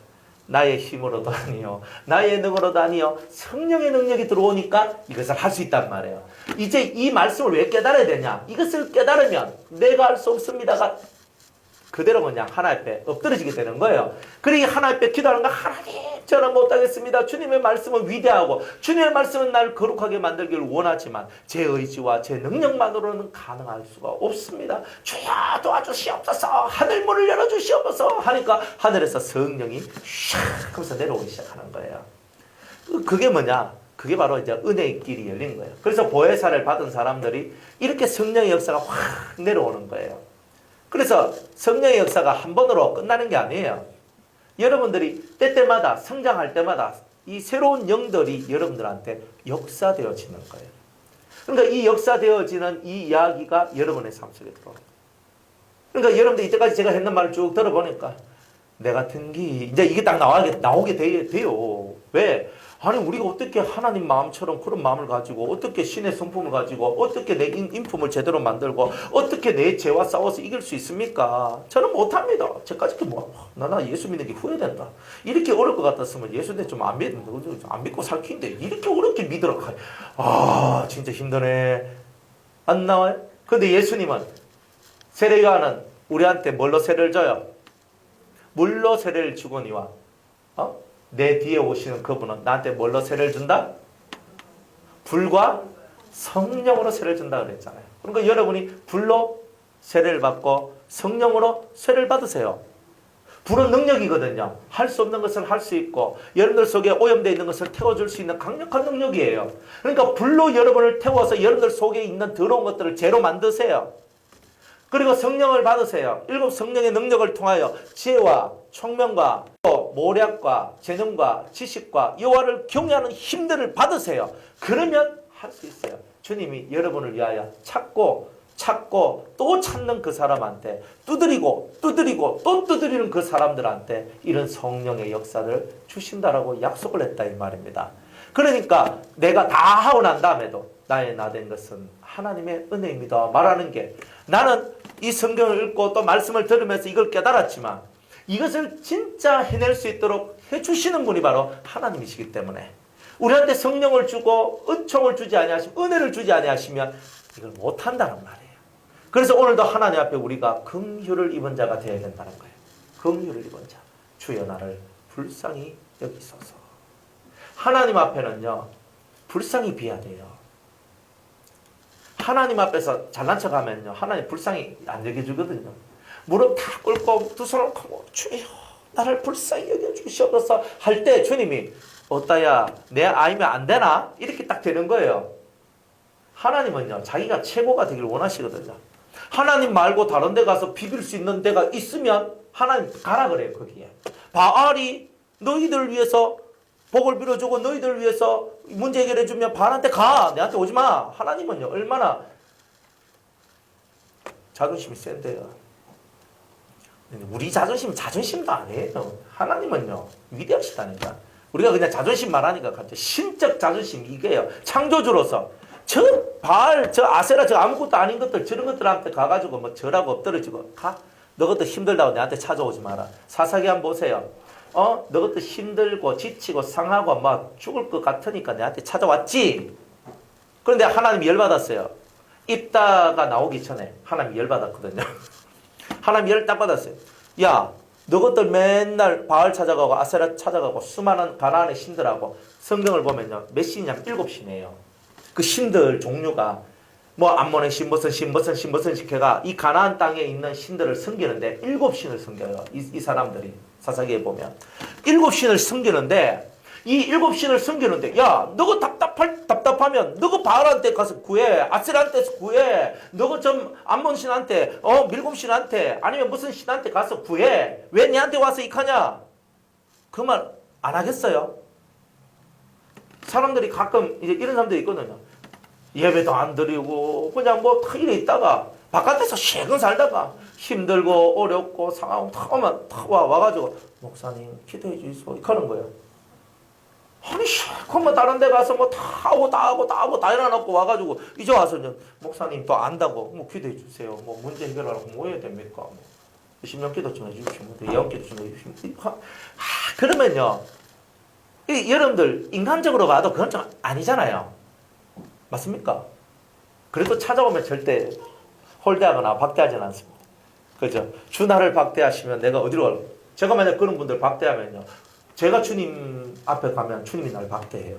나의 힘으로도 아니요. 나의 능으로도 아니요. 성령의 능력이 들어오니까 이것을 할 수 있단 말이에요. 이제 이 말씀을 왜 깨달아야 되냐? 이것을 깨달으면 내가 할 수 없습니다가 그대로 그냥 하나님 앞에 엎드러지게 되는 거예요. 그러니 하나님 앞에 기도하는 거 하나님 저는 못하겠습니다. 주님의 말씀은 위대하고 주님의 말씀은 나를 거룩하게 만들기를 원하지만 제 의지와 제 능력만으로는 가능할 수가 없습니다. 주여 도와주시옵소서. 하늘 문을 열어주시옵소서 하니까 하늘에서 성령이 샥 하면서 내려오기 시작하는 거예요. 그게 뭐냐? 그게 바로 이제 은혜의 길이 열린 거예요. 그래서 보혜사를 받은 사람들이 이렇게 성령의 역사가 확 내려오는 거예요. 그래서 성령의 역사가 한 번으로 끝나는 게 아니에요. 여러분들이 때때마다 성장할 때마다 이 새로운 영들이 여러분들한테 역사되어지는 거예요. 그러니까 이 역사되어지는 이 이야기가 여러분의 삶 속에 들어옵니다. 그러니까 여러분들 이때까지 제가 했는 말을 쭉 들어보니까 내 같은 기 이제 이게 딱 나오게 돼요. 왜? 아니 우리가 어떻게 하나님 마음처럼 그런 마음을 가지고 어떻게 신의 성품을 가지고 어떻게 내 인품을 제대로 만들고 어떻게 내 죄와 싸워서 이길 수 있습니까? 저는 못합니다. 저까지 나 예수 믿는 게 후회된다. 이렇게 어려울 것 같았으면 예수님 좀 안 믿고 살 텐데 이렇게 어렵게 믿으라. 아 진짜 힘드네. 안 나와요? 근데 예수님은 세례 요한은 우리한테 뭘로 세례를 줘요? 물로 세례를 주거니와 내 뒤에 오시는 그분은 나한테 뭘로 세례를 준다? 불과 성령으로 세례를 준다 그랬잖아요. 그러니까 여러분이 불로 세례를 받고 성령으로 세례를 받으세요. 불은 능력이거든요. 할 수 없는 것을 할 수 있고 여러분들 속에 오염되어 있는 것을 태워줄 수 있는 강력한 능력이에요. 그러니까 불로 여러분을 태워서 여러분들 속에 있는 더러운 것들을 죄로 만드세요. 그리고 성령을 받으세요. 7 성령의 능력을 통하여 지혜와 총명과 모략과 재능과 지식과 여호와를 경외하는 힘들을 받으세요. 그러면 할 수 있어요. 주님이 여러분을 위하여 찾고 또 찾는 그 사람한테 두드리고 또 두드리는 그 사람들한테 이런 성령의 역사를 주신다라고 약속을 했다 이 말입니다. 그러니까 내가 다 하고 난 다음에도 나의 나 된 것은 하나님의 은혜입니다 말하는 게 나는 이 성경을 읽고 또 말씀을 들으면서 이걸 깨달았지만 이것을 진짜 해낼 수 있도록 해주시는 분이 바로 하나님이시기 때문에 우리한테 성령을 주고 은총을 주지 아니하시면 은혜를 주지 아니하시면 이걸 못한다는 말이에요. 그래서 오늘도 하나님 앞에 우리가 긍휼을 입은 자가 되어야 된다는 거예요. 긍휼을 입은 자. 주여 나를 불쌍히 여기소서. 하나님 앞에는요 불쌍히 비야 돼요. 하나님 앞에서 잘난 척하면요, 하나님 불쌍히 안 여겨주거든요. 무릎 다 꿇고 두 손을 펴고 주여 나를 불쌍히 여겨주시옵소서 할 때 주님이 어따야 내 아이면 안 되나? 이렇게 딱 되는 거예요. 하나님은요 자기가 최고가 되길 원하시거든요. 하나님 말고 다른 데 가서 비빌 수 있는 데가 있으면 하나님 가라 그래요. 거기에 바알이 너희들 위해서 복을 빌어주고 너희들 위해서 문제 해결해주면 바알한테 가, 내한테 오지마. 하나님은요 얼마나 자존심이 센데요. 우리 자존심은 자존심도 아니에요. 하나님은요 위대하시다니까. 우리가 그냥 자존심 말하니까 갑자기 신적 자존심 이게요. 창조주로서 저 바알, 저 아세라, 저 아무것도 아닌 것들 저런 것들한테 가가지고 뭐 절하고 엎드러지고 가. 너것도 힘들다고 내한테 찾아오지 마라. 사사기 한번 보세요. 너것도 힘들고 지치고 상하고 막 죽을 것 같으니까 내한테 찾아왔지. 그런데 하나님이 열받았어요. 입다가 나오기 전에 하나님이 열받았거든요. 하나님이 열 딱 받았어요. 야, 너것들 맨날 바알 찾아가고 아세라 찾아가고 수많은 가나안의 신들하고 성경을 보면요 몇 신이냐면 7신이에요. 그 신들 종류가 뭐 암몬의 신, 무슨 신, 무슨 신, 무슨 신케가 이 가나안 땅에 있는 신들을 섬기는데 7신을 섬겨요. 이 사람들이 사사기에 보면 7신을 섬기는데 이 7신을 섬기는데 야 너가 답답하면 너가 바알한테 가서 구해, 아세라한테 구해, 너가 좀 암몬 신한테 밀곰 신한테 아니면 무슨 신한테 가서 구해. 왜 내한테 와서 이카냐? 그 말 안 하겠어요? 사람들이 가끔 이제 이런 사람들이 있거든요. 예배도 안 드리고 그냥 뭐 이래 있다가 바깥에서 쉬금 살다가 힘들고 어렵고 상하고 다 와가지고 목사님 기도해 주시오 이러는 거예요. 아니 그만 다른 데 가서 뭐 다 하고 다 일어나고 와가지고 이제 와서 목사님 또 안다고 뭐 기도해 주세요. 뭐 문제 해결하라고 뭐 해야 됩니까? 뭐 10년 기도 좀 해주시면 예언 기도 좀 해주시면 그러면요 여러분들 인간적으로 봐도 그건 좀 아니잖아요. 맞습니까? 그래도 찾아오면 절대 홀대하거나 박대하지는 않습니다. 그죠? 주 나를 박대하시면 내가 어디로 갈까? 제가 만약 그런 분들 박대하면요 제가 주님 앞에 가면 주님이 날 박대해요.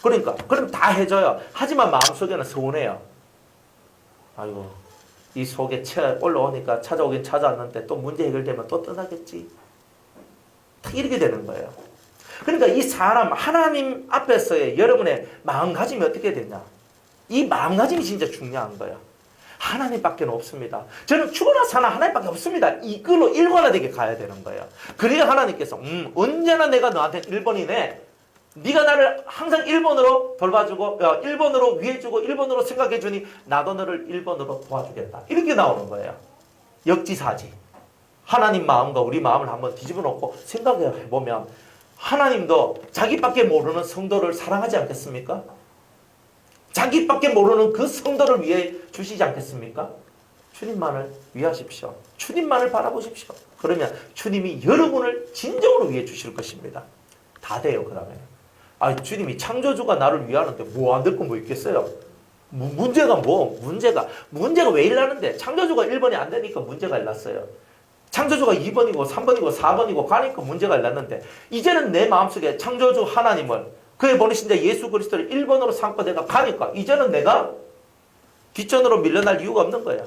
그러니까 그럼 다 해줘요. 하지만 마음속에는 서운해요. 아이고 이 속에 올라오니까 찾아오긴 찾아왔는데 또 문제 해결되면 또 떠나겠지. 이렇게 되는 거예요. 그러니까 이 사람 하나님 앞에서의 여러분의 마음가짐이 어떻게 되냐. 이 마음가짐이 진짜 중요한 거예요. 하나님밖에 없습니다. 저는 죽어나 사나 하나님밖에 없습니다. 이걸로 일관화되게 가야 되는 거예요. 그래야 하나님께서 언제나 내가 너한테 1번이네. 네가 나를 항상 1번으로 돌봐주고 1번으로 위해주고 1번으로 생각해주니 나도 너를 1번으로 도와주겠다. 이렇게 나오는 거예요. 역지사지. 하나님 마음과 우리 마음을 한번 뒤집어 놓고 생각해 보면 하나님도 자기밖에 모르는 성도를 사랑하지 않겠습니까? 자기밖에 모르는 그 성도를 위해 주시지 않겠습니까? 주님만을 위하십시오. 주님만을 바라보십시오. 그러면 주님이 여러분을 진정으로 위해 주실 것입니다. 다 돼요. 그 다음에 주님이 창조주가 나를 위하는데 뭐 안 될 거 뭐 있겠어요? 문제가 문제가 왜 일어나는데 창조주가 1번이 안 되니까 문제가 일어났어요. 창조주가 2번이고 3번이고 4번이고 가니까 문제가 일어났는데 이제는 내 마음속에 창조주 하나님을 그의 보내신 자 예수 그리스도를 1번으로 삼고 내가 가니까 이제는 내가 뒷전으로 밀려날 이유가 없는 거야.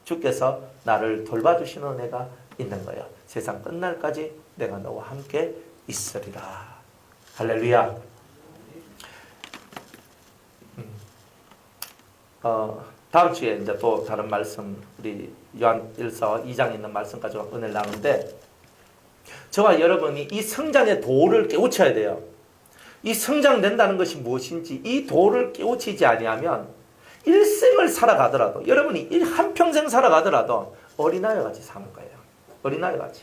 주께서 나를 돌봐주시는 은혜가 있는 거야. 세상 끝날까지 내가 너와 함께 있으리라. 할렐루야. 다음 주에 이제 또 다른 말씀 우리 요한 1서 2장에 있는 말씀 가지고 은혜를 나누는데 저와 여러분이 이 성장의 도를 깨우쳐야 돼요. 이 성장된다는 것이 무엇인지 이 도를 깨우치지 아니하면 일생을 살아가더라도 여러분이 한평생 살아가더라도 어린아이 같이 사는 거예요. 어린아이 같이.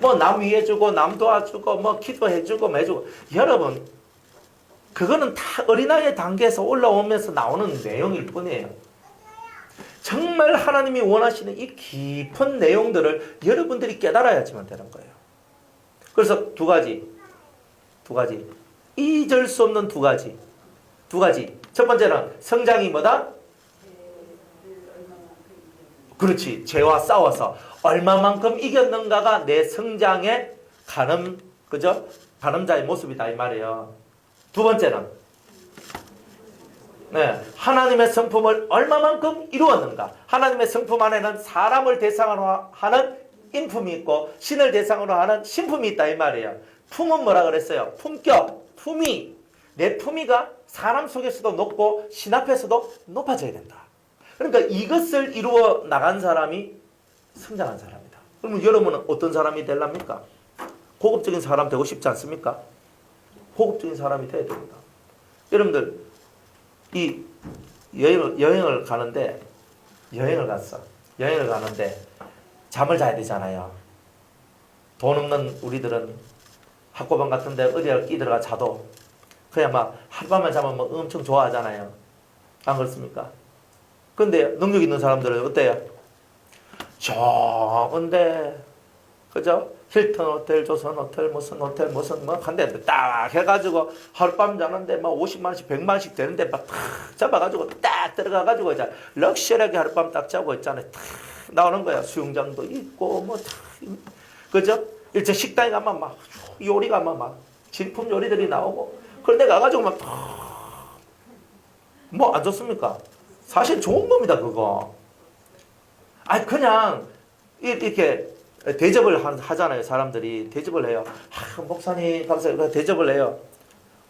뭐 남 위해주고 남 도와주고 뭐 기도해주고 해주고 여러분 그거는 다 어린아이의 단계에서 올라오면서 나오는 내용일 뿐이에요. 정말 하나님이 원하시는 이 깊은 내용들을 여러분들이 깨달아야지만 되는 거예요. 그래서 두 가지 잊을 수 없는 두 가지. 첫 번째는 성장이 뭐다? 그렇지. 죄와 싸워서 얼마만큼 이겼는가가 내 성장의 가늠자의 모습이다 이 말이에요. 두 번째는 네, 하나님의 성품을 얼마만큼 이루었는가. 하나님의 성품 안에는 사람을 대상으로 하는 인품이 있고 신을 대상으로 하는 신품이 있다 이 말이에요. 품은 뭐라 그랬어요? 품격, 품위. 내 품위가 사람 속에서도 높고 신 앞에서도 높아져야 된다. 그러니까 이것을 이루어 나간 사람이 성장한 사람이다. 그러면 여러분은 어떤 사람이 되랍니까? 고급적인 사람 되고 싶지 않습니까? 고급적인 사람이 돼야 됩니다. 여러분들 이 여행을 가는데 여행을 가는데 잠을 자야 되잖아요. 돈 없는 우리들은 학고방 같은데 어디에 끼들어가 자도 그냥 막 하룻밤만 자면 뭐 엄청 좋아하잖아요. 안 그렇습니까? 근데 능력 있는 사람들은 어때요? 좋은데 그죠? 힐튼 호텔, 조선 호텔, 무슨 뭐 한데 딱 해가지고 하룻밤 자는데 막 50만 원씩 100만 원씩 되는데 막 탁 잡아가지고 딱 들어가가지고 이제 럭셔리하게 하룻밤 딱 자고 있잖아요. 탁 나오는 거야. 수영장도 있고 뭐 탁 그죠? 일제 식당에 가면 막 요리가 막 진품 요리들이 나오고 그런데 가가지고 막 뭐 안 좋습니까? 사실 좋은 겁니다 그거. 아니 그냥 이렇게 대접을 하잖아요. 사람들이 대접을 해요. 목사님 감사해요. 대접을 해요.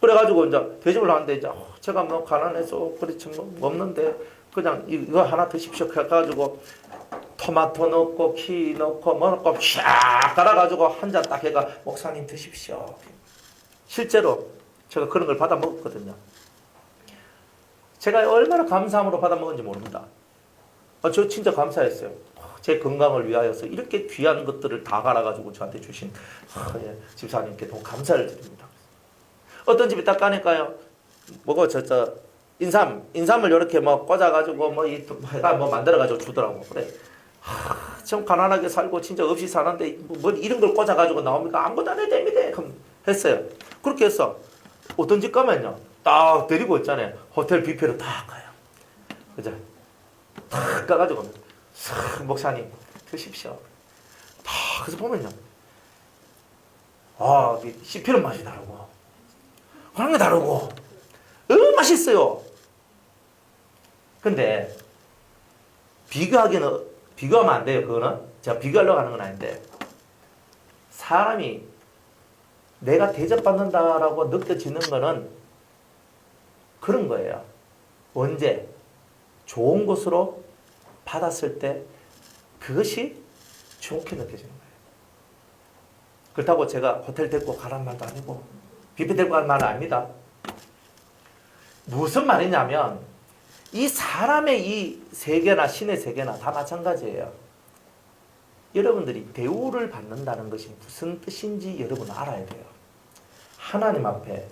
그래가지고 이제 대접을 하는데 이제 제가 뭐 가난해서 그렇지 뭐 없는데 그냥 이거 하나 드십시오. 해가지고 토마토 넣고 키 넣고 뭐 넣고 샥 갈아가지고 한 잔 딱 해가 목사님 드십시오. 실제로 제가 그런 걸 받아 먹었거든요. 제가 얼마나 감사함으로 받아 먹은지 모릅니다. 저 진짜 감사했어요. 제 건강을 위하여서 이렇게 귀한 것들을 다 갈아가지고 저한테 주신 집사님께 너무 감사를 드립니다. 어떤 집이 딱 가니까요. 뭐고 인삼을 이렇게 뭐 꽂아가지고 뭐 해가 뭐 만들어가지고 주더라고. 그래. 좀 가난하게 살고 진짜 없이 사는데 뭐 이런 걸 꽂아가지고 나옵니까? 아무것도 안 해도 됩니다. 했어요. 그렇게 해서 어떤 집 가면요. 딱 데리고 있잖아요. 호텔 뷔페로 딱 가요. 그죠? 딱 가가지고 목사님 드십시오. 다 그래서 보면요. 씹히는 맛이 다르고 그런 게 다르고 너무 맛있어요. 근데 비교하면 안 돼요. 그거는 제가 비교하려고 하는 건 아닌데 사람이 내가 대접받는다라고 느껴지는 거는 그런 거예요. 언제? 좋은 곳으로 받았을 때 그것이 좋게 느껴지는 거예요. 그렇다고 제가 호텔 데리고 가란 말도 아니고 뷔페 데리고 가는 말은 아닙니다. 무슨 말이냐면 이 사람의 이 세계나 신의 세계나 다 마찬가지예요. 여러분들이 대우를 받는다는 것이 무슨 뜻인지 여러분 알아야 돼요. 하나님 앞에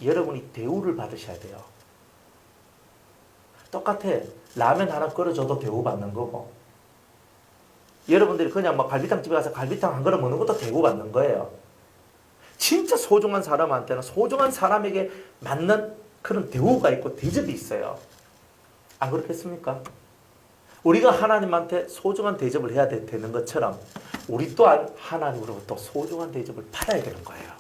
여러분이 대우를 받으셔야 돼요. 똑같아. 라면 하나 끓여줘도 대우받는 거고 여러분들이 그냥 뭐 갈비탕 집에 가서 갈비탕 한 그릇 먹는 것도 대우받는 거예요. 진짜 소중한 사람한테는 소중한 사람에게 맞는 그런 대우가 있고 대접이 있어요. 안 그렇겠습니까? 우리가 하나님한테 소중한 대접을 해야 되는 것처럼 우리 또한 하나님으로부터 소중한 대접을 받아야 되는 거예요.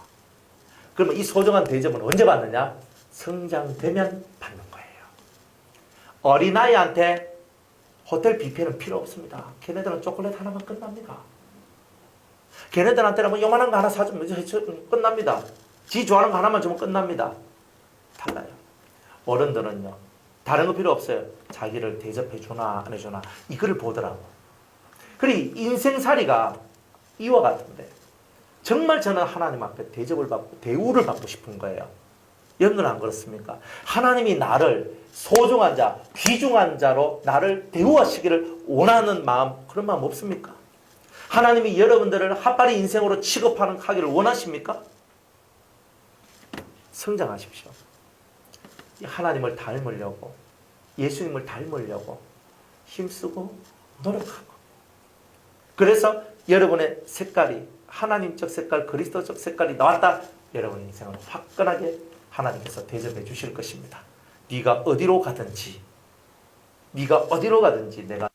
그러면 이 소중한 대접은 언제 받느냐? 성장되면 받는 거예요. 어린아이한테 호텔 뷔페는 필요 없습니다. 걔네들은 초콜릿 하나만 끝납니다. 걔네들한테는 뭐 요만한 거 하나 사주면 끝납니다. 지 좋아하는 거 하나만 주면 끝납니다. 달라요. 어른들은요. 다른 거 필요 없어요. 자기를 대접해 주나 안 해주나 이거를 보더라고. 그리고 인생살이가 이와 같은데 정말 저는 하나님 앞에 대접을 받고 대우를 받고 싶은 거예요. 여러분은 안 그렇습니까? 하나님이 나를 소중한 자, 귀중한 자로 나를 대우하시기를 원하는 마음, 그런 마음 없습니까? 하나님이 여러분들을 핫바리 인생으로 취급하기를 원하십니까? 성장하십시오. 하나님을 닮으려고, 예수님을 닮으려고 힘쓰고 노력하고. 그래서 여러분의 색깔이 하나님적 색깔, 그리스도적 색깔이 나왔다. 여러분의 인생을 화끈하게 하나님께서 대접해 주실 것입니다. 네가 어디로 가든지 내가